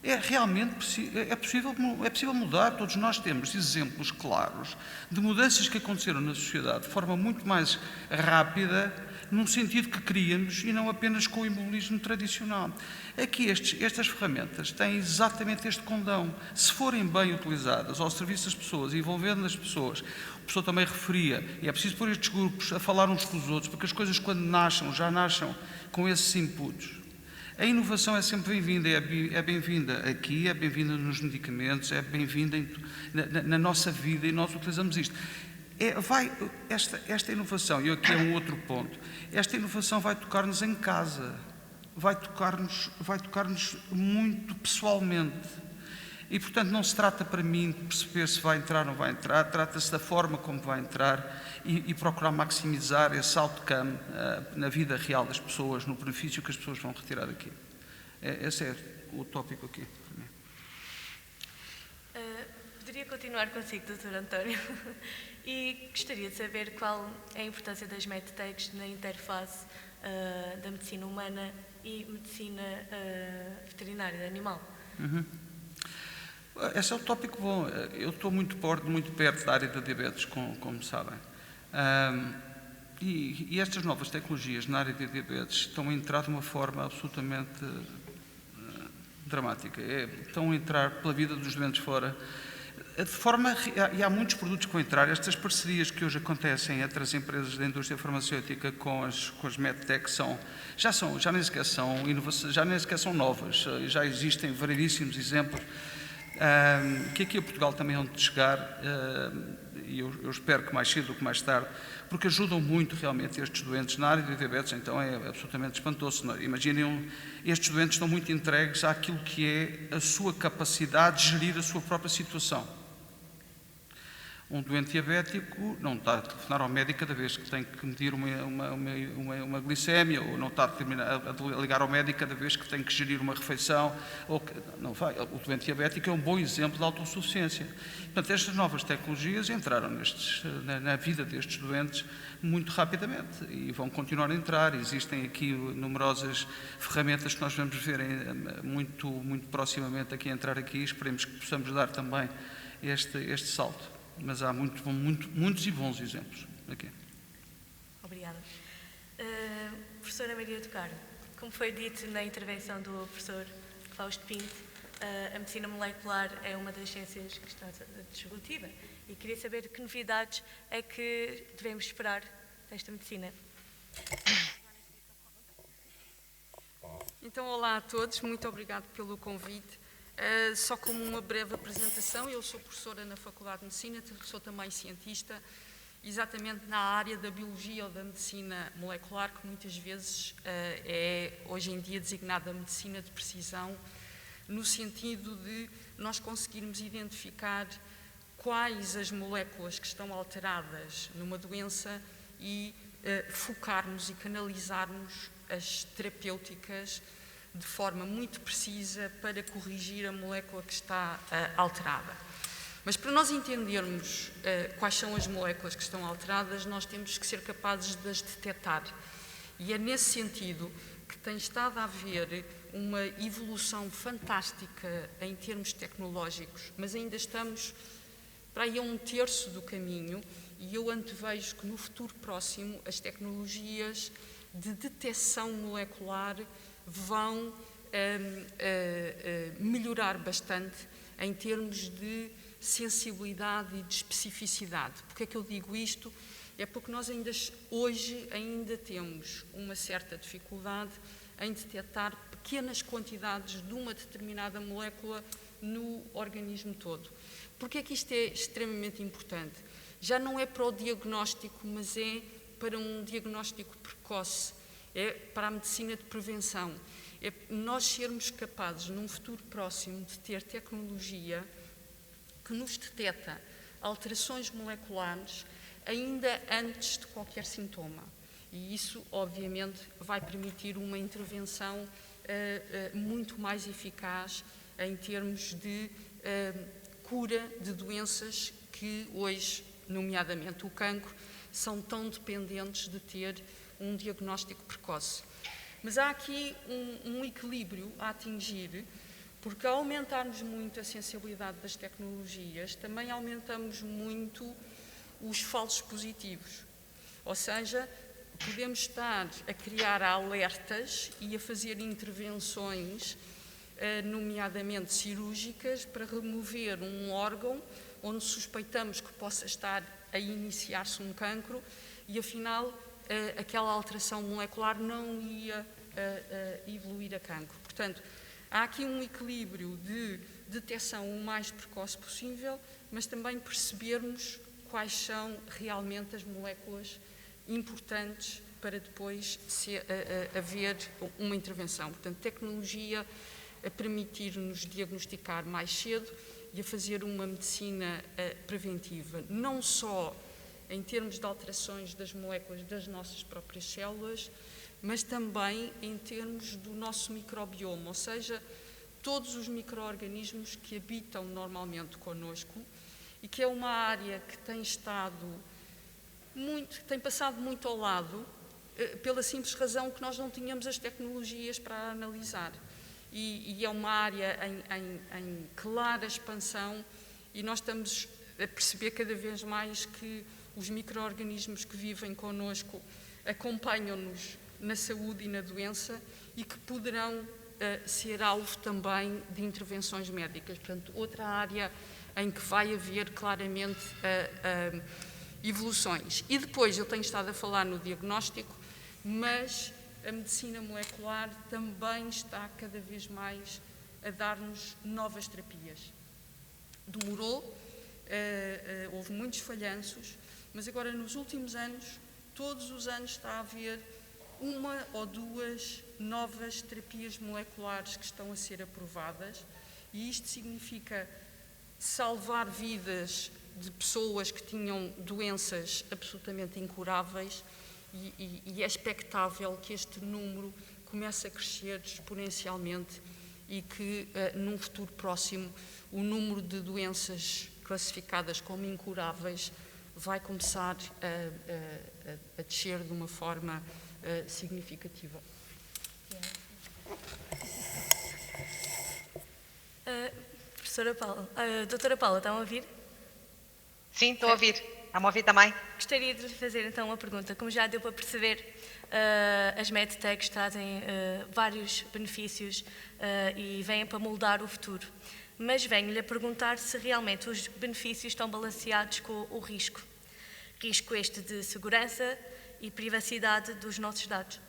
É possível mudar. Todos nós temos exemplos claros de mudanças que aconteceram na sociedade de forma muito mais rápida, num sentido que queríamos e não apenas com o imobilismo tradicional. Aqui estas ferramentas têm exatamente este condão. Se forem bem utilizadas ao serviço das pessoas, envolvendo as pessoas, o professor também referia, e é preciso pôr estes grupos a falar uns com os outros, porque as coisas quando nascem, já nascem com esses inputs. A inovação é sempre bem-vinda, é bem-vinda aqui, é bem-vinda nos medicamentos, é bem-vinda na nossa vida e nós utilizamos isto. Esta inovação, e aqui é um outro ponto, esta inovação vai tocar-nos em casa, vai tocar-nos muito pessoalmente. E, portanto, não se trata para mim de perceber se vai entrar ou não vai entrar, trata-se da forma como vai entrar e procurar maximizar esse outcome na vida real das pessoas, no benefício que as pessoas vão retirar daqui. Esse é o tópico aqui. Poderia continuar consigo, Dr. António, e gostaria de saber qual é a importância das medtags na interface da medicina humana e medicina veterinária animal. Esse é um tópico bom. Eu estou muito perto da área da diabetes, como sabem. E estas novas tecnologias na área da diabetes estão a entrar de uma forma absolutamente dramática. Estão a entrar pela vida dos doentes fora. E há muitos produtos que vão entrar. Estas parcerias que hoje acontecem entre as empresas da indústria farmacêutica com as medtech já nem sequer são novas. Já existem variedíssimos exemplos. Que aqui a Portugal também hão de chegar, e eu espero que mais cedo do que mais tarde, porque ajudam muito realmente estes doentes na área de diabetes, então é absolutamente espantoso. Imaginem, estes doentes estão muito entregues àquilo que é a sua capacidade de gerir a sua própria situação. Um doente diabético não está a telefonar ao médico cada vez que tem que medir uma glicémia, ou não está a ligar ao médico cada vez que tem que gerir uma refeição. Não vai. O doente diabético é um bom exemplo de autossuficiência. Portanto, estas novas tecnologias entraram na vida destes doentes muito rapidamente e vão continuar a entrar. Existem aqui numerosas ferramentas que nós vamos ver muito proximamente aqui a entrar aqui. Esperemos que possamos dar também este salto. Mas há muitos e bons exemplos aqui. Obrigada. Professora Maria do Carmo, como foi dito na intervenção do professor Fausto Pinto, a medicina molecular é uma das ciências que está disruptiva e queria saber que novidades é que devemos esperar desta medicina. Então, olá a todos, muito obrigado pelo convite. Só como uma breve apresentação, eu sou professora na Faculdade de Medicina, sou também cientista, exatamente na área da biologia ou da medicina molecular, que muitas vezes é hoje em dia designada medicina de precisão, no sentido de nós conseguirmos identificar quais as moléculas que estão alteradas numa doença e focarmos e canalizarmos as terapêuticas de forma muito precisa para corrigir a molécula que está alterada. Mas para nós entendermos quais são as moléculas que estão alteradas, nós temos que ser capazes de as detectar. E é nesse sentido que tem estado a haver uma evolução fantástica em termos tecnológicos, mas ainda estamos para aí a 1/3 do caminho e eu antevejo que no futuro próximo as tecnologias de detecção molecular vão melhorar bastante em termos de sensibilidade e de especificidade. Porque é que eu digo isto? é porque nós hoje ainda temos uma certa dificuldade em detectar pequenas quantidades de uma determinada molécula no organismo todo. Porquê é que isto é extremamente importante? Já não é para o diagnóstico, mas é para um diagnóstico precoce, é para a medicina de prevenção. É nós sermos capazes, num futuro próximo, de ter tecnologia que nos detecta alterações moleculares ainda antes de qualquer sintoma. E isso, obviamente, vai permitir uma intervenção muito mais eficaz em termos de cura de doenças que hoje, nomeadamente o cancro, são tão dependentes de ter um diagnóstico precoce. Mas há aqui um equilíbrio a atingir, porque ao aumentarmos muito a sensibilidade das tecnologias, também aumentamos muito os falsos positivos. Ou seja, podemos estar a criar alertas e a fazer intervenções, nomeadamente cirúrgicas, para remover um órgão onde suspeitamos que possa estar a iniciar-se um cancro e, afinal, aquela alteração molecular não ia evoluir a cancro. Portanto, há aqui um equilíbrio de detecção o mais precoce possível, mas também percebermos quais são realmente as moléculas importantes para depois haver uma intervenção. Portanto, tecnologia a permitir-nos diagnosticar mais cedo e a fazer uma medicina preventiva, não só em termos de alterações das moléculas das nossas próprias células, mas também em termos do nosso microbioma, ou seja, todos os micro-organismos que habitam normalmente connosco e que é uma área que tem passado muito ao lado, pela simples razão que nós não tínhamos as tecnologias para analisar. E é uma área em clara expansão e nós estamos a perceber cada vez mais que os micro-organismos que vivem connosco acompanham-nos na saúde e na doença e que poderão ser alvo também de intervenções médicas. Portanto, outra área em que vai haver claramente evoluções. E depois, eu tenho estado a falar no diagnóstico, mas a medicina molecular também está cada vez mais a dar-nos novas terapias. Demorou, houve muitos falhanços, mas agora nos últimos anos, todos os anos está a haver uma ou duas novas terapias moleculares que estão a ser aprovadas e isto significa salvar vidas de pessoas que tinham doenças absolutamente incuráveis e é expectável que este número comece a crescer exponencialmente e que num futuro próximo o número de doenças classificadas como incuráveis vai começar a descer de uma forma significativa. Professora Paula, doutora Paula, estão a ouvir? Sim, estou a ouvir. Está-me a ouvir também? Gostaria de lhe fazer então uma pergunta. Como já deu para perceber, as medtechs trazem vários benefícios e vêm para moldar o futuro. Mas venho-lhe a perguntar se realmente os benefícios estão balanceados com o risco. Risco este de segurança e privacidade dos nossos dados.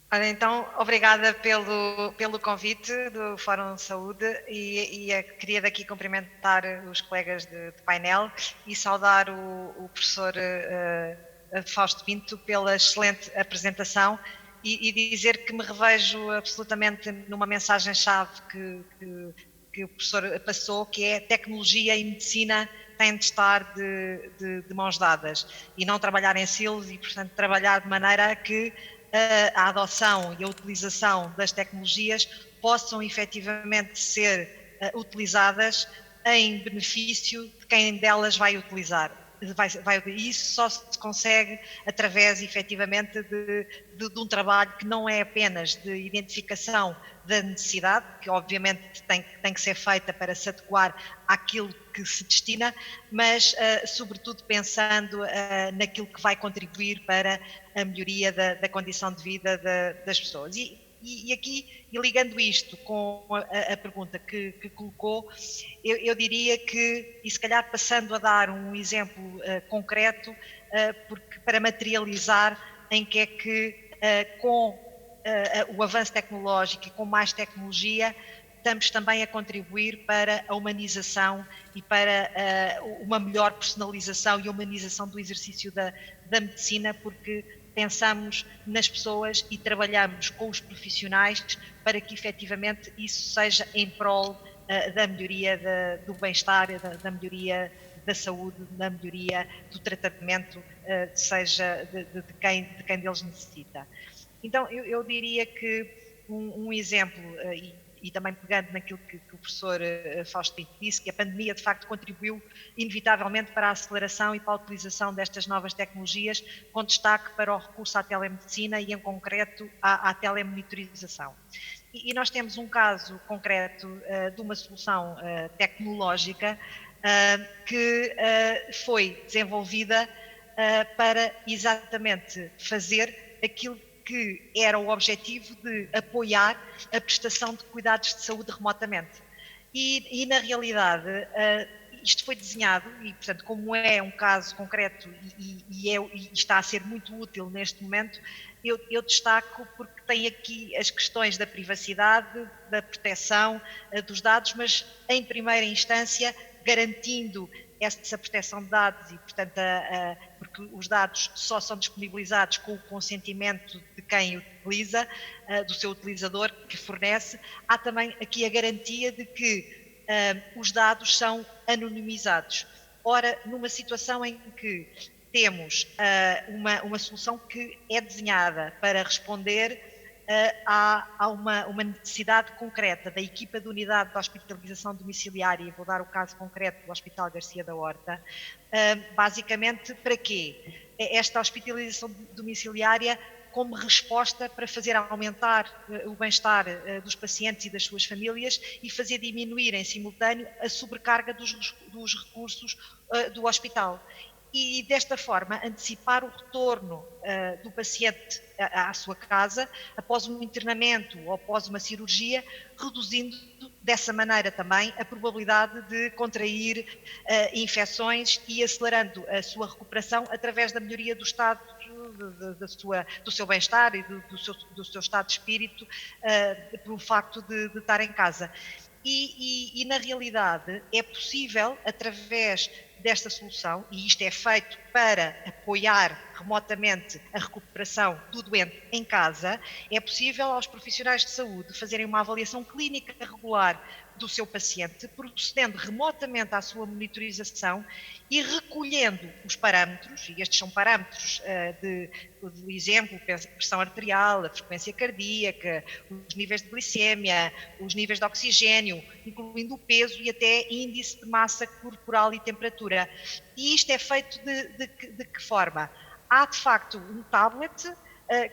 Olha, então, obrigada pelo convite do Fórum de Saúde e queria daqui cumprimentar os colegas de painel e saudar o professor Fausto Pinto pela excelente apresentação e dizer que me revejo absolutamente numa mensagem-chave que o professor passou, que é tecnologia e medicina têm de estar de mãos dadas e não trabalhar em silos e, portanto, trabalhar de maneira a que a adoção e a utilização das tecnologias possam efetivamente ser utilizadas em benefício de quem delas vai utilizar. Isso só se consegue através, efetivamente, de um trabalho que não é apenas de identificação da necessidade, que obviamente tem que ser feita para se adequar àquilo que se destina, mas sobretudo pensando naquilo que vai contribuir para a melhoria da condição de vida das pessoas. E E aqui, e ligando isto com a pergunta que colocou, eu diria que, e se calhar passando a dar um exemplo concreto, porque para materializar em que é que com o avanço tecnológico e com mais tecnologia, estamos também a contribuir para a humanização e para uma melhor personalização e humanização do exercício da medicina, porque pensamos nas pessoas e trabalhamos com os profissionais para que efetivamente isso seja em prol da melhoria do bem-estar, da melhoria da saúde, da melhoria do tratamento, seja de quem deles necessita. Então, eu diria que um exemplo, e também pegando naquilo que o professor Fausto Pinto disse, que a pandemia de facto contribuiu inevitavelmente para a aceleração e para a utilização destas novas tecnologias, com destaque para o recurso à telemedicina e em concreto à telemonitorização. E nós temos um caso concreto de uma solução tecnológica que foi desenvolvida para exatamente fazer aquilo que era o objetivo de apoiar a prestação de cuidados de saúde remotamente. E na realidade, isto foi desenhado, e portanto, como é um caso concreto e está a ser muito útil neste momento, eu destaco porque tem aqui as questões da privacidade, da proteção dos dados, mas em primeira instância garantindo essa proteção de dados e, portanto, porque os dados só são disponibilizados com o consentimento de quem utiliza, do seu utilizador que fornece. Há também aqui a garantia de que os dados são anonimizados. Ora, numa situação em que temos uma solução que é desenhada para responder há uma necessidade concreta da equipa de unidade de hospitalização domiciliária, e vou dar o caso concreto do Hospital Garcia da Horta, basicamente para quê? Esta hospitalização domiciliária como resposta para fazer aumentar o bem-estar dos pacientes e das suas famílias e fazer diminuir em simultâneo a sobrecarga dos recursos do hospital. E desta forma antecipar o retorno do paciente à sua casa após um internamento ou após uma cirurgia, reduzindo dessa maneira também a probabilidade de contrair infecções e acelerando a sua recuperação através da melhoria do estado do seu bem-estar e do seu estado de espírito pelo facto de estar em casa. E na realidade é possível, através desta solução, e isto é feito para apoiar remotamente a recuperação do doente em casa, é possível aos profissionais de saúde fazerem uma avaliação clínica regular do seu paciente, procedendo remotamente à sua monitorização e recolhendo os parâmetros, e estes são parâmetros de exemplo, pressão arterial, a frequência cardíaca, os níveis de glicémia, os níveis de oxigênio, incluindo o peso e até índice de massa corporal e temperatura. E isto é feito de que forma? Há de facto um tablet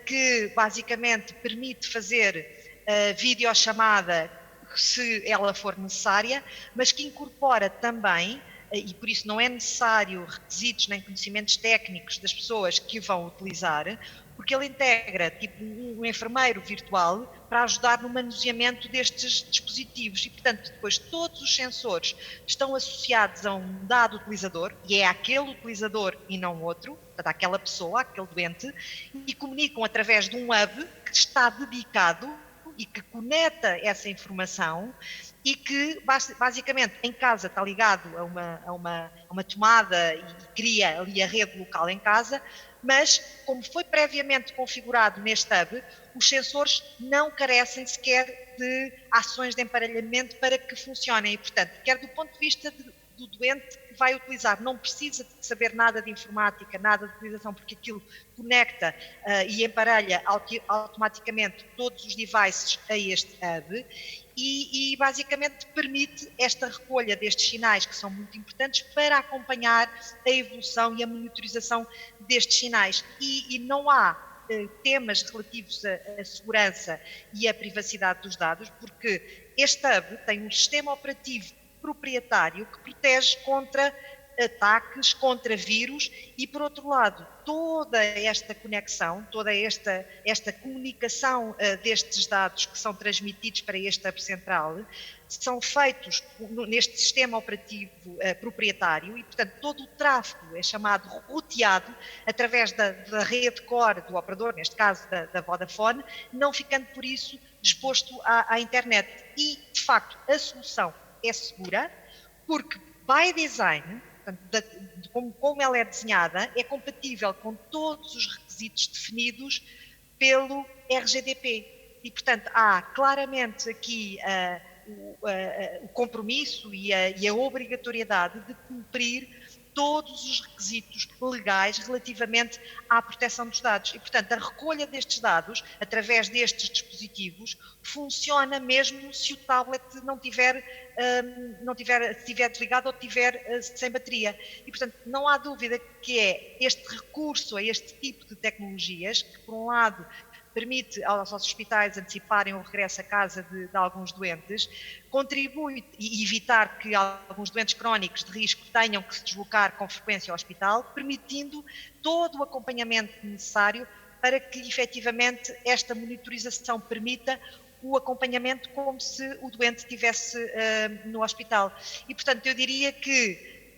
que basicamente permite fazer videochamada se ela for necessária, mas que incorpora também, e por isso não é necessário requisitos nem conhecimentos técnicos das pessoas que o vão utilizar, porque ele integra tipo um enfermeiro virtual para ajudar no manuseamento destes dispositivos e, portanto, depois todos os sensores estão associados a um dado utilizador, e é aquele utilizador e não outro, portanto, aquela pessoa, aquele doente, e comunicam através de um hub que está dedicado e que conecta essa informação e que basicamente em casa está ligado a uma tomada e cria ali a rede local em casa, mas como foi previamente configurado neste hub, os sensores não carecem sequer de ações de emparelhamento para que funcionem e, portanto, quer do ponto de vista do doente que vai utilizar, não precisa de saber nada de informática, nada de utilização, porque aquilo conecta e emparelha automaticamente todos os devices a este hub e basicamente permite esta recolha destes sinais que são muito importantes para acompanhar a evolução e a monitorização destes sinais. E não há temas relativos à segurança e à privacidade dos dados, porque este hub tem um sistema operativo proprietário que protege contra ataques, contra vírus e, por outro lado, toda esta conexão, toda esta comunicação destes dados que são transmitidos para este hub central, são feitos neste sistema operativo proprietário e, portanto, todo o tráfego é chamado roteado através da rede core do operador, neste caso da Vodafone, não ficando por isso exposto à internet. E, de facto, a solução é segura, porque, by design, portanto, como ela é desenhada, é compatível com todos os requisitos definidos pelo RGDP. E, portanto, há claramente aqui o compromisso e a obrigatoriedade de cumprir todos os requisitos legais relativamente à proteção dos dados. E, portanto, a recolha destes dados, através destes dispositivos, funciona mesmo se o tablet estiver desligado ou estiver sem bateria. E, portanto, não há dúvida que é este recurso a este tipo de tecnologias, que, por um lado, permite aos hospitais anteciparem o regresso à casa de alguns doentes, contribui e evitar que alguns doentes crónicos de risco tenham que se deslocar com frequência ao hospital, permitindo todo o acompanhamento necessário para que efetivamente esta monitorização permita o acompanhamento como se o doente estivesse no hospital. E, portanto, eu diria que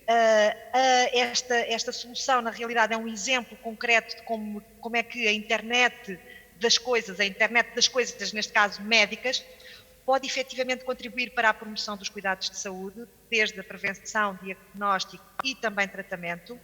esta solução, na realidade, é um exemplo concreto de como é que a internet das coisas, neste caso médicas, pode efetivamente contribuir para a promoção dos cuidados de saúde, desde a prevenção, diagnóstico e também tratamento,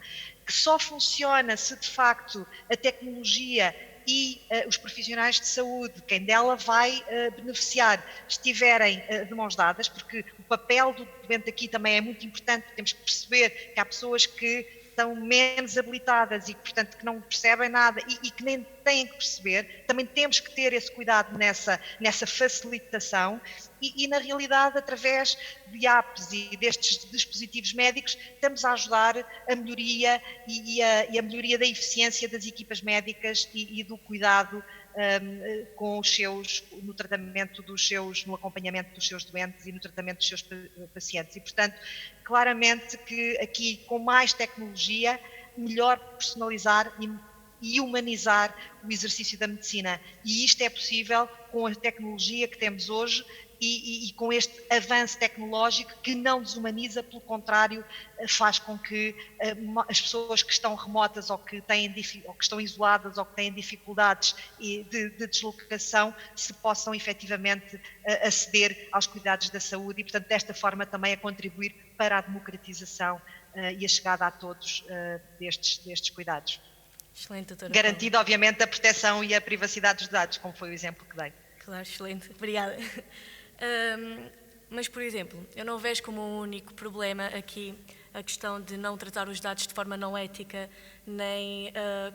que só funciona se de facto a tecnologia e os profissionais de saúde, quem dela vai beneficiar, estiverem de mãos dadas, porque o papel do doente aqui também é muito importante, temos que perceber que há pessoas que estão menos habilitadas e, portanto, que não percebem nada e que nem têm que perceber, também temos que ter esse cuidado nessa facilitação e, na realidade, através de apps e destes dispositivos médicos, estamos a ajudar a melhoria e a melhoria da eficiência das equipas médicas e do cuidado com os seus, no tratamento no acompanhamento dos seus doentes e no tratamento dos seus pacientes. E, portanto, claramente que aqui, com mais tecnologia, melhor personalizar e humanizar o exercício da medicina. E isto é possível com a tecnologia que temos hoje e com este avanço tecnológico que não desumaniza, pelo contrário, faz com que as pessoas que estão remotas ou que estão isoladas ou que têm dificuldades de deslocação se possam efetivamente aceder aos cuidados da saúde e, portanto, desta forma também a contribuir para a democratização e a chegada a todos destes cuidados. Excelente, doutora. Garantido, obviamente, a proteção e a privacidade dos dados, como foi o exemplo que dei. Claro, excelente. Obrigada. Mas, por exemplo, eu não vejo como um único problema aqui a questão de não tratar os dados de forma não ética, nem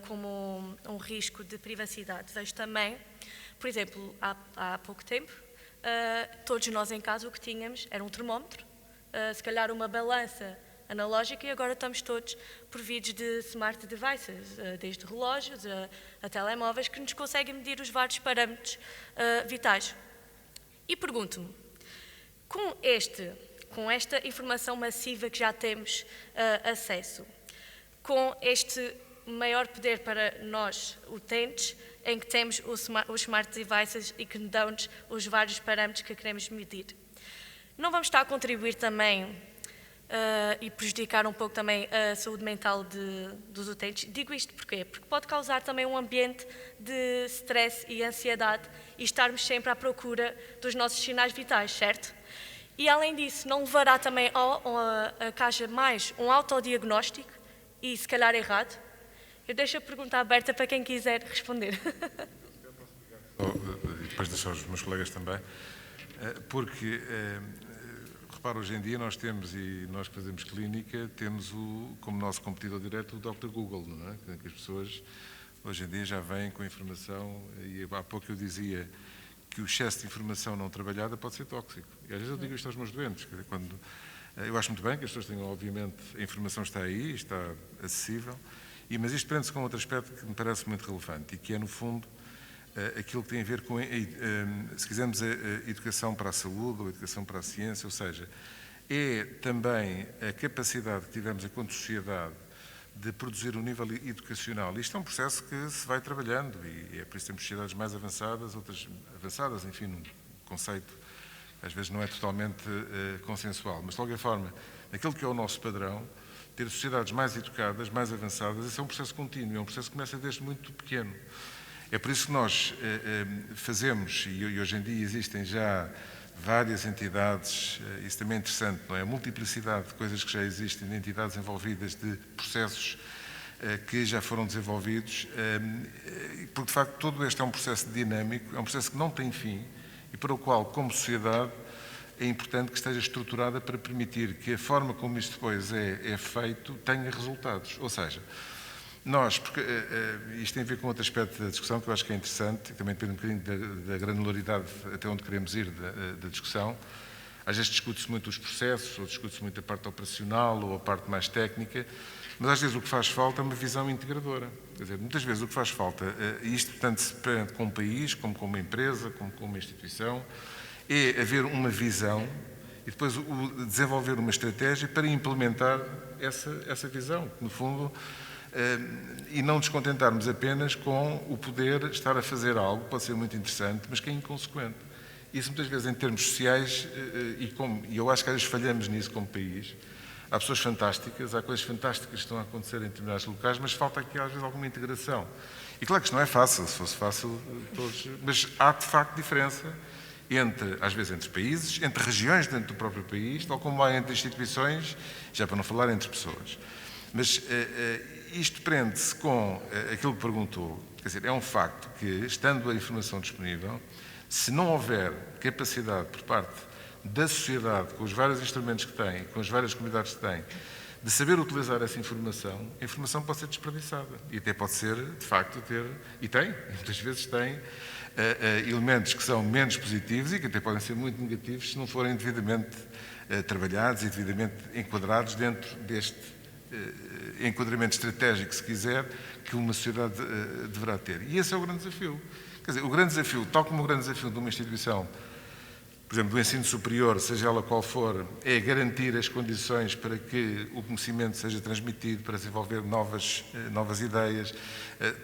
como um risco de privacidade. Vejo também, por exemplo, há pouco tempo, todos nós em casa o que tínhamos era um termómetro, se calhar uma balança analógica, e agora estamos todos providos de smart devices, desde relógios a telemóveis, que nos conseguem medir os vários parâmetros vitais. E pergunto-me, com esta informação massiva que já temos acesso, com este maior poder para nós, utentes, em que temos os smart devices e que nos dão-nos os vários parâmetros que queremos medir, não vamos estar a contribuir também e prejudicar um pouco também a saúde mental dos utentes? Digo isto porquê? Porque pode causar também um ambiente de stress e ansiedade e estarmos sempre à procura dos nossos sinais vitais, certo? E além disso, não levará também a que haja mais um autodiagnóstico e se calhar errado? Eu deixo a pergunta aberta para quem quiser responder. E depois deixar os meus colegas também, porque repara, hoje em dia nós temos, e nós que fazemos clínica, temos como nosso competidor direto o Dr. Google, não é? Que as pessoas hoje em dia já vêm com informação, e há pouco eu dizia que o excesso de informação não trabalhada pode ser tóxico. E às vezes eu digo isto aos meus doentes, eu acho muito bem que as pessoas tenham, obviamente, a informação está aí, está acessível, mas isto prende-se com outro aspecto que me parece muito relevante e que é, no fundo, aquilo que tem a ver com, se quisermos, a educação para a saúde ou a educação para a ciência, ou seja, é também a capacidade que tivemos enquanto sociedade de produzir um nível educacional. Isto é um processo que se vai trabalhando e é por isso que temos sociedades mais avançadas, outras avançadas, enfim, um conceito às vezes não é totalmente consensual, mas de qualquer forma, naquilo que é o nosso padrão, ter sociedades mais educadas, mais avançadas, esse é um processo contínuo, é um processo que começa desde muito pequeno. É por isso que nós fazemos, e hoje em dia existem já várias entidades, isso também é interessante, não é? A multiplicidade de coisas que já existem, de entidades envolvidas, de processos que já foram desenvolvidos, porque de facto todo este é um processo dinâmico, é um processo que não tem fim e para o qual, como sociedade, é importante que esteja estruturada para permitir que a forma como isto depois é feito tenha resultados. Ou seja, nós, porque isto tem a ver com outro aspecto da discussão que eu acho que é interessante, e também depende um bocadinho da granularidade até onde queremos ir da discussão. Às vezes discute-se muito os processos, ou discute-se muito a parte operacional, ou a parte mais técnica, mas às vezes o que faz falta é uma visão integradora. Quer dizer, muitas vezes o que faz falta, e isto tanto se prende com um país, como com uma empresa, como com uma instituição, é haver uma visão e depois desenvolver uma estratégia para implementar essa visão, no fundo, e não nos contentarmos apenas com o poder estar a fazer algo, pode ser muito interessante, mas que é inconsequente. Isso muitas vezes em termos sociais, e eu acho que às vezes falhamos nisso como país, há pessoas fantásticas, há coisas fantásticas que estão a acontecer em determinados locais, mas falta aqui às vezes alguma integração. E claro que isto não é fácil, se fosse fácil todos, mas há de facto diferença às vezes entre países, entre regiões dentro do próprio país, tal como há entre instituições, já para não falar entre pessoas. Mas isto prende-se com aquilo que perguntou, quer dizer, é um facto que, estando a informação disponível, se não houver capacidade por parte da sociedade, com os vários instrumentos que tem, com as várias comunidades que tem, de saber utilizar essa informação, a informação pode ser desperdiçada. E até pode ser, de facto, muitas vezes tem, elementos que são menos positivos e que até podem ser muito negativos se não forem devidamente trabalhados e devidamente enquadrados dentro deste enquadramento estratégico, se quiser, que uma sociedade deverá ter. E esse é o grande desafio. Quer dizer, o grande desafio, tal como o grande desafio de uma instituição, por exemplo, do ensino superior, seja ela qual for, é garantir as condições para que o conhecimento seja transmitido, para desenvolver novas ideias,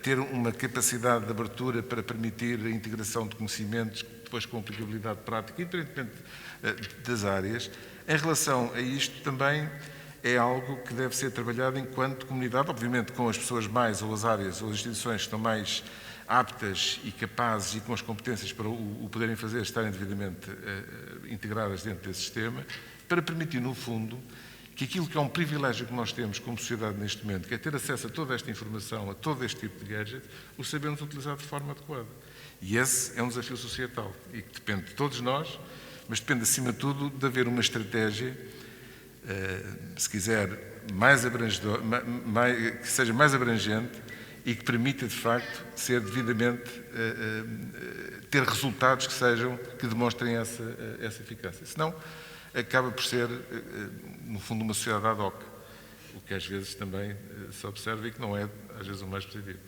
ter uma capacidade de abertura para permitir a integração de conhecimentos, depois com aplicabilidade prática, independentemente das áreas. Em relação a isto também é algo que deve ser trabalhado enquanto comunidade, obviamente com as pessoas mais, ou as áreas, ou as instituições que estão mais aptas e capazes e com as competências para o poderem fazer, estarem devidamente integradas dentro desse sistema, para permitir, no fundo, que aquilo que é um privilégio que nós temos como sociedade neste momento, que é ter acesso a toda esta informação, a todo este tipo de gadget, o sabemos utilizar de forma adequada. E esse é um desafio societal e que depende de todos nós, mas depende, acima de tudo, de haver uma estratégia, se quiser, que seja mais abrangente e que permita, de facto, ser devidamente, ter resultados que demonstrem essa eficácia. Senão, acaba por ser, no fundo, uma sociedade ad hoc, o que às vezes também se observa e que não é, às vezes, o mais positivo.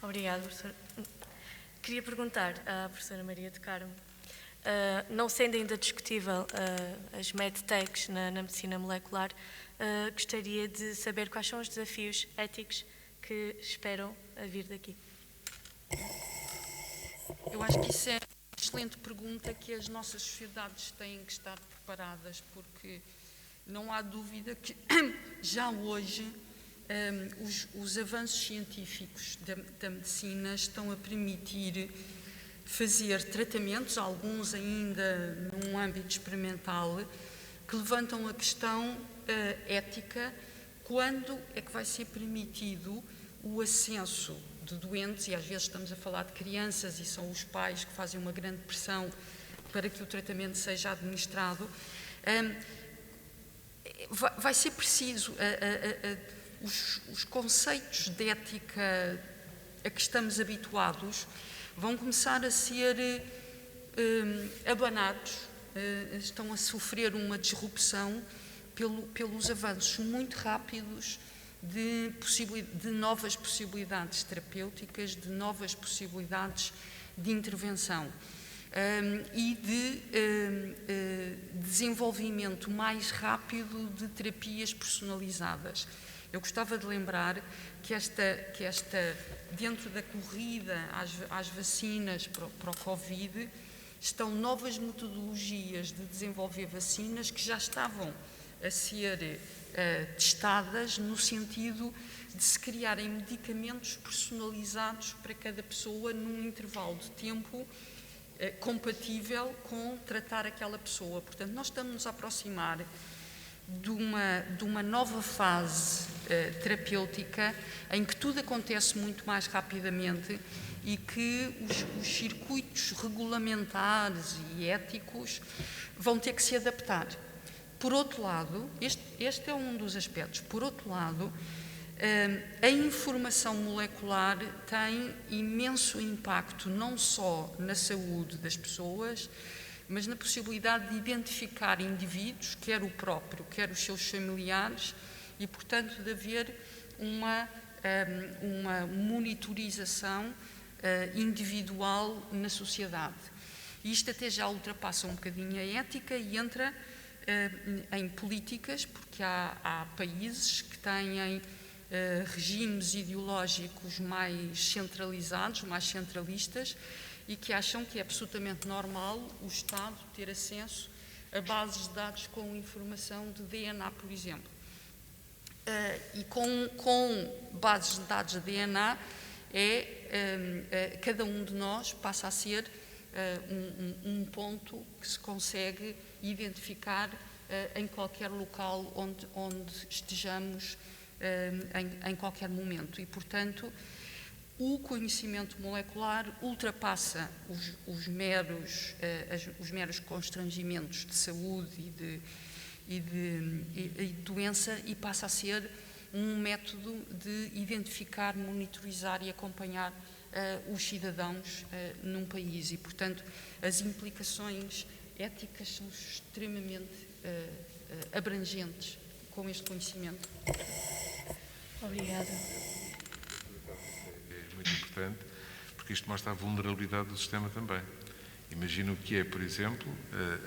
Obrigada, professor. Queria perguntar à professora Maria do Carmo, não sendo ainda discutível as medtechs na medicina molecular, gostaria de saber quais são os desafios éticos que esperam a vir daqui. Eu acho que isso é uma excelente pergunta que as nossas sociedades têm que estar preparadas, porque não há dúvida que já hoje os avanços científicos da medicina estão a permitir fazer tratamentos, alguns ainda num âmbito experimental, que levantam a questão ética: quando é que vai ser permitido o acesso de doentes, e às vezes estamos a falar de crianças e são os pais que fazem uma grande pressão para que o tratamento seja administrado. Vai ser preciso, os conceitos de ética a que estamos habituados vão começar a ser abanados, estão a sofrer uma disrupção pelos avanços muito rápidos de novas possibilidades terapêuticas, de novas possibilidades de intervenção e de desenvolvimento mais rápido de terapias personalizadas. Eu gostava de lembrar que dentro da corrida às vacinas para o Covid, estão novas metodologias de desenvolver vacinas que já estavam a ser testadas no sentido de se criarem medicamentos personalizados para cada pessoa num intervalo de tempo compatível com tratar aquela pessoa. Portanto, nós estamos a aproximar de uma nova fase terapêutica em que tudo acontece muito mais rapidamente e que os circuitos regulamentares e éticos vão ter que se adaptar. Por outro lado, este é um dos aspectos. Por outro lado, a informação molecular tem imenso impacto não só na saúde das pessoas, mas na possibilidade de identificar indivíduos, quer o próprio, quer os seus familiares, e, portanto, de haver uma monitorização individual na sociedade. E isto até já ultrapassa um bocadinho a ética e entra em políticas, porque há países que têm regimes ideológicos mais centralizados, mais centralistas, e que acham que é absolutamente normal o Estado ter acesso a bases de dados com informação de DNA, por exemplo. E com bases de dados de DNA, cada um de nós passa a ser um ponto que se consegue identificar em qualquer local onde estejamos em qualquer momento. E, portanto, o conhecimento molecular ultrapassa os meros constrangimentos de saúde e de doença e passa a ser um método de identificar, monitorizar e acompanhar os cidadãos num país. E, portanto, as implicações éticas são extremamente abrangentes com este conhecimento. Obrigada. É muito importante, porque isto mostra a vulnerabilidade do sistema também. Imagino o que é, por exemplo,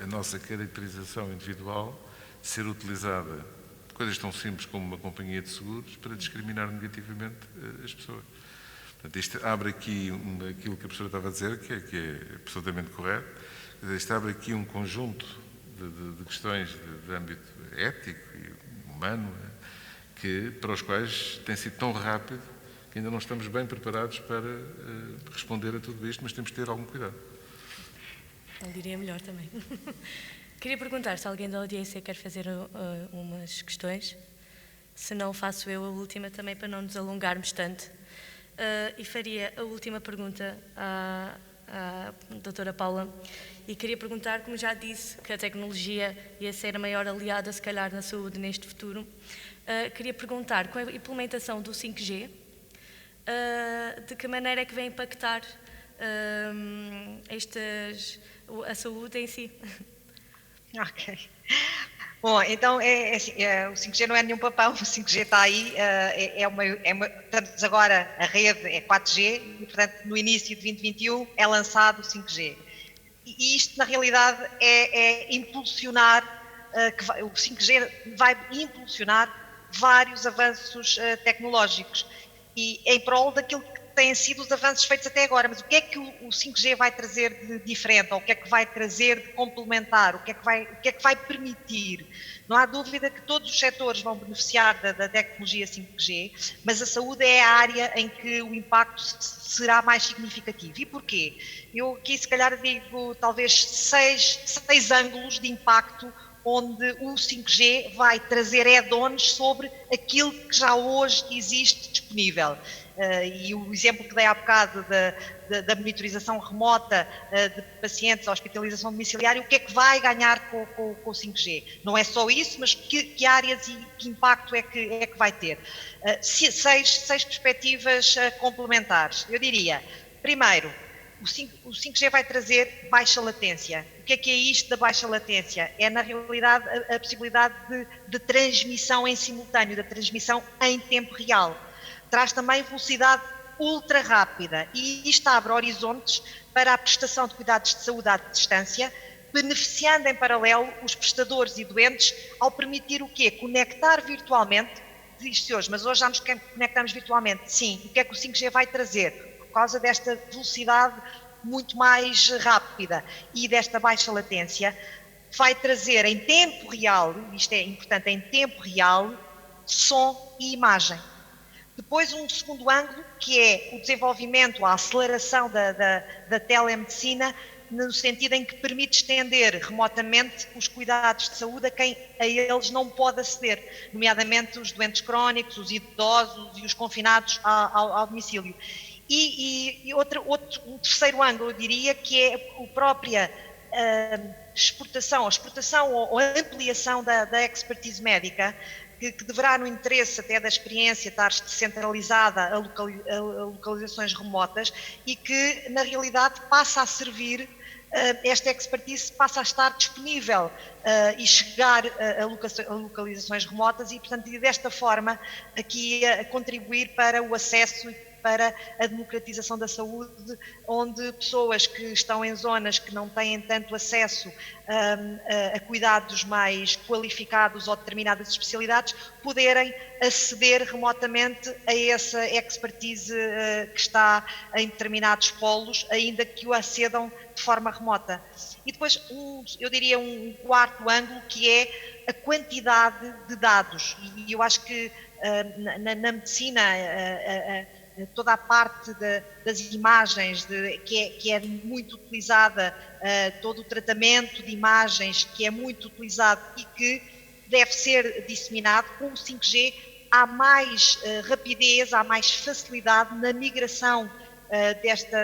a nossa caracterização individual ser utilizada, coisas tão simples como uma companhia de seguros, para discriminar negativamente as pessoas. Portanto, isto abre aqui aquilo que a professora estava a dizer, que é absolutamente correto. Quer dizer, isto abre aqui um conjunto de questões de âmbito ético e humano, para os quais tem sido tão rápido que ainda não estamos bem preparados para responder a tudo isto, mas temos de ter algum cuidado. Eu diria melhor também. Queria perguntar se alguém da audiência quer fazer umas questões. Se não, faço eu a última também para não nos alongarmos tanto. E faria a última pergunta à doutora Paula. E queria perguntar, como já disse, que a tecnologia ia ser a maior aliada, se calhar, na saúde neste futuro. Queria perguntar, com a implementação do 5G, de que maneira é que vai impactar a saúde em si? Ok. Bom, então, o 5G não é nenhum papão, o 5G está aí, estamos agora, a rede é 4G, e, portanto, no início de 2021 é lançado o 5G. E isto, na realidade, é impulsionar, o 5G vai impulsionar vários avanços tecnológicos, e em prol daquilo que têm sido os avanços feitos até agora. Mas o que é que o 5G vai trazer de diferente, ou o que é que vai trazer de complementar, o que é que vai permitir? Não há dúvida que todos os setores vão beneficiar da tecnologia 5G, mas a saúde é a área em que o impacto será mais significativo. E porquê? Eu aqui, se calhar, digo talvez seis ângulos de impacto onde o 5G vai trazer add-ons sobre aquilo que já hoje existe disponível. E o exemplo que dei há bocado da monitorização remota de pacientes, a hospitalização domiciliária, o que é que vai ganhar com o 5G? Não é só isso, mas que áreas e que impacto é que vai ter? Seis perspectivas complementares. Eu diria, primeiro, o 5G vai trazer baixa latência. O que é isto da baixa latência? É, na realidade, a possibilidade de transmissão em simultâneo, da transmissão em tempo real. Traz também velocidade ultra rápida e isto abre horizontes para a prestação de cuidados de saúde à distância, beneficiando em paralelo os prestadores e doentes ao permitir o quê? Conectar virtualmente existe hoje, mas hoje já nos conectamos virtualmente. Sim, o que é que o 5G vai trazer? Por causa desta velocidade muito mais rápida e desta baixa latência, vai trazer em tempo real, isto é importante, em tempo real, som e imagem. Depois um segundo ângulo, que é o desenvolvimento, a aceleração da telemedicina, no sentido em que permite estender remotamente os cuidados de saúde a quem a eles não pode aceder, nomeadamente os doentes crónicos, os idosos e os confinados ao domicílio. Um terceiro ângulo, eu diria, que é a própria exportação ou ampliação da expertise médica, que deverá, no interesse até da experiência, estar descentralizada a localizações remotas e que, na realidade, passa a servir, esta expertise passa a estar disponível e chegar a localizações remotas e, portanto, desta forma, aqui a contribuir para o acesso e para a democratização da saúde, onde pessoas que estão em zonas que não têm tanto acesso a cuidados mais qualificados ou determinadas especialidades, poderem aceder remotamente a essa expertise que está em determinados polos, ainda que o acedam de forma remota. E depois, eu diria um quarto ângulo, que é a quantidade de dados. E eu acho que na medicina, toda a parte das imagens que é muito utilizada, todo o tratamento de imagens que é muito utilizado e que deve ser disseminado, com o 5G há mais rapidez, há mais facilidade na migração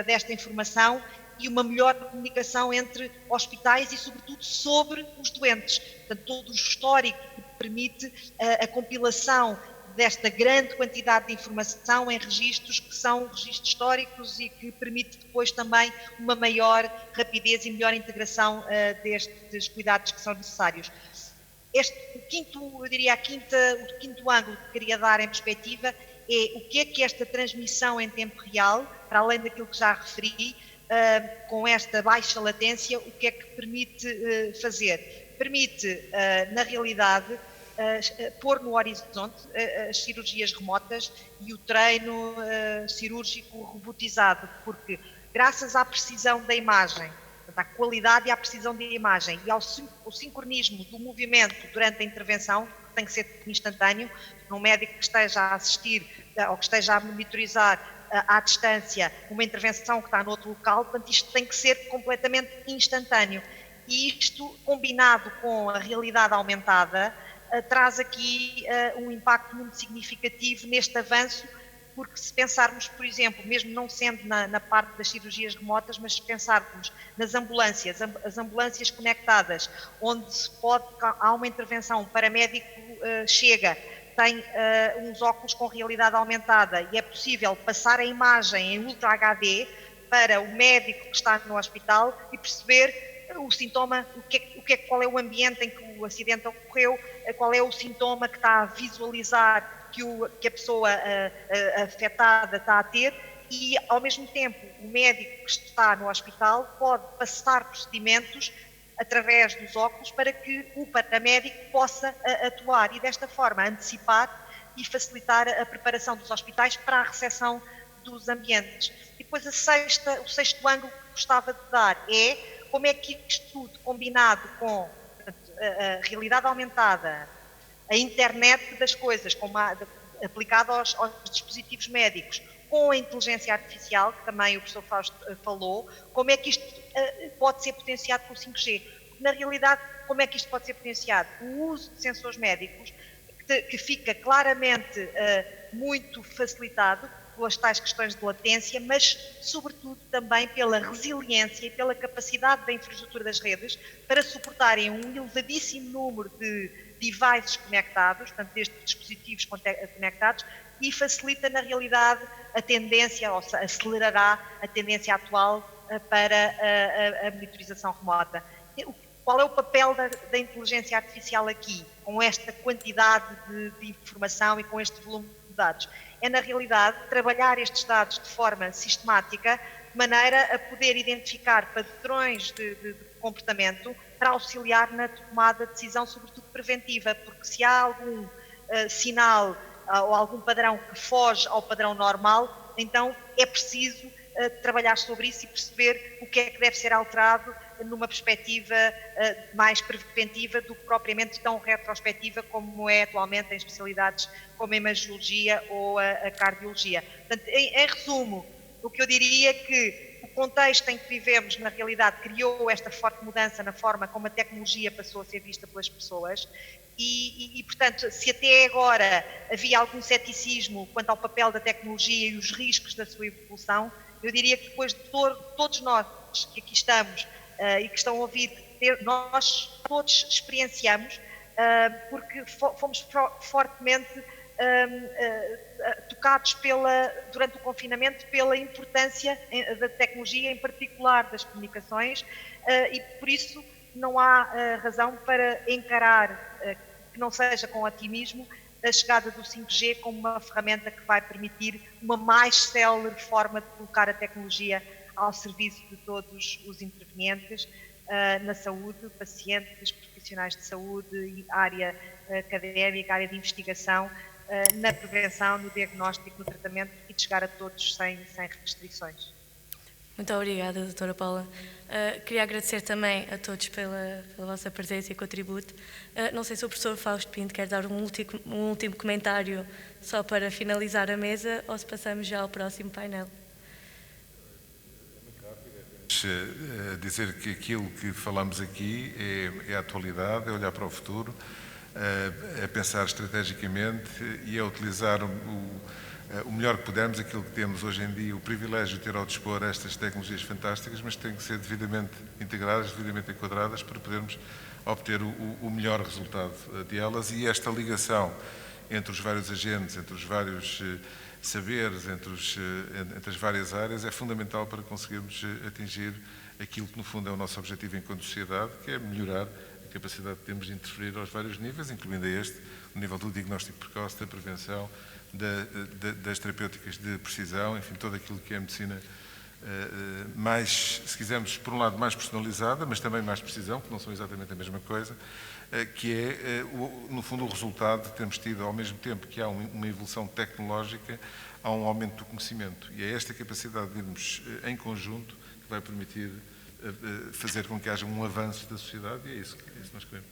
desta informação e uma melhor comunicação entre hospitais e, sobretudo, sobre os doentes. Portanto, todo o histórico que permite a compilação desta grande quantidade de informação em registros que são registros históricos e que permite depois também uma maior rapidez e melhor integração destes cuidados que são necessários. O quinto ângulo que queria dar em perspectiva é o que é que esta transmissão em tempo real, para além daquilo que já referi, com esta baixa latência, o que é que permite fazer? Permite, na realidade, pôr no horizonte as cirurgias remotas e o treino cirúrgico robotizado, porque graças à precisão da imagem, à qualidade e à precisão da imagem e ao sincronismo do movimento durante a intervenção, que tem que ser instantâneo, um médico que esteja a assistir ou que esteja a monitorizar à distância uma intervenção que está noutro local, portanto isto tem que ser completamente instantâneo. E isto, combinado com a realidade aumentada, traz aqui um impacto muito significativo neste avanço, porque se pensarmos, por exemplo, mesmo não sendo na parte das cirurgias remotas, mas se pensarmos nas ambulâncias, as ambulâncias conectadas, onde há uma intervenção, um paramédico chega, tem uns óculos com realidade aumentada e é possível passar a imagem em Ultra HD para o médico que está no hospital e perceber o sintoma, qual é o ambiente em que o acidente ocorreu, qual é o sintoma que está a visualizar que a pessoa afetada está a ter e, ao mesmo tempo, o médico que está no hospital pode passar procedimentos através dos óculos para que o paramédico possa atuar e, desta forma, antecipar e facilitar a preparação dos hospitais para a recepção dos ambientes. E depois o sexto ângulo que gostava de dar é como é que isto tudo, combinado com a realidade aumentada, a internet das coisas, aplicado aos dispositivos médicos, com a inteligência artificial, que também o professor Fausto falou, como é que isto pode ser potenciado com o 5G? Na realidade, como é que isto pode ser potenciado? O uso de sensores médicos, que fica claramente muito facilitado pelas tais questões de latência, mas sobretudo também pela resiliência e pela capacidade da infraestrutura das redes para suportarem um elevadíssimo número de devices conectados, portanto, destes dispositivos conectados, e facilita na realidade a tendência, ou acelerará a tendência atual para a monitorização remota. Qual é o papel da inteligência artificial aqui, com esta quantidade de informação e com este volume de dados? É, na realidade, trabalhar estes dados de forma sistemática, de maneira a poder identificar padrões de comportamento para auxiliar na tomada de decisão, sobretudo preventiva, porque se há algum sinal ou algum padrão que foge ao padrão normal, então é preciso trabalhar sobre isso e perceber o que é que deve ser alterado numa perspectiva mais preventiva do que propriamente tão retrospectiva como é atualmente em especialidades como a imagiologia ou a cardiologia. Portanto, em resumo, o que eu diria é que o contexto em que vivemos, na realidade, criou esta forte mudança na forma como a tecnologia passou a ser vista pelas pessoas e, portanto, se até agora havia algum ceticismo quanto ao papel da tecnologia e os riscos da sua evolução, eu diria que depois de todos nós que aqui estamos e que estão a ouvir, nós todos experienciamos, porque fomos fortemente tocados durante o confinamento pela importância da tecnologia, em particular das comunicações, e por isso não há razão para encarar, que não seja com otimismo, a chegada do 5G como uma ferramenta que vai permitir uma mais célere forma de colocar a tecnologia ao serviço de todos os intervenientes na saúde, pacientes, profissionais de saúde, área académica, área de investigação, na prevenção, no diagnóstico, no tratamento e de chegar a todos sem restrições. Muito obrigada, doutora Paula. Queria agradecer também a todos pela vossa presença e contributo. Não sei se o professor Fausto Pinto quer dar um último comentário só para finalizar a mesa ou se passamos já ao próximo painel. Dizer que aquilo que falamos aqui é a atualidade, é olhar para o futuro, é pensar estrategicamente e é utilizar o melhor que pudermos, aquilo que temos hoje em dia, o privilégio de ter ao dispor estas tecnologias fantásticas, mas têm que ser devidamente integradas, devidamente enquadradas para podermos obter o melhor resultado delas e esta ligação entre os vários agentes, entre os vários saberes, entre as várias áreas, é fundamental para conseguirmos atingir aquilo que no fundo é o nosso objetivo enquanto sociedade, que é melhorar a capacidade que temos de interferir aos vários níveis, incluindo o nível do diagnóstico precoce, da prevenção, das terapêuticas de precisão, enfim, todo aquilo que é a medicina mais, se quisermos, por um lado mais personalizada, mas também mais precisão, que não são exatamente a mesma coisa, que é, no fundo, o resultado de termos tido, ao mesmo tempo que há uma evolução tecnológica, há um aumento do conhecimento. E é esta capacidade de irmos em conjunto que vai permitir fazer com que haja um avanço da sociedade e é isso que nós queremos.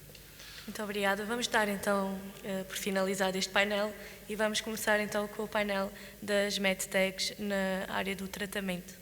Muito obrigada. Vamos dar então por finalizado este painel e vamos começar então com o painel das MedTechs na área do tratamento.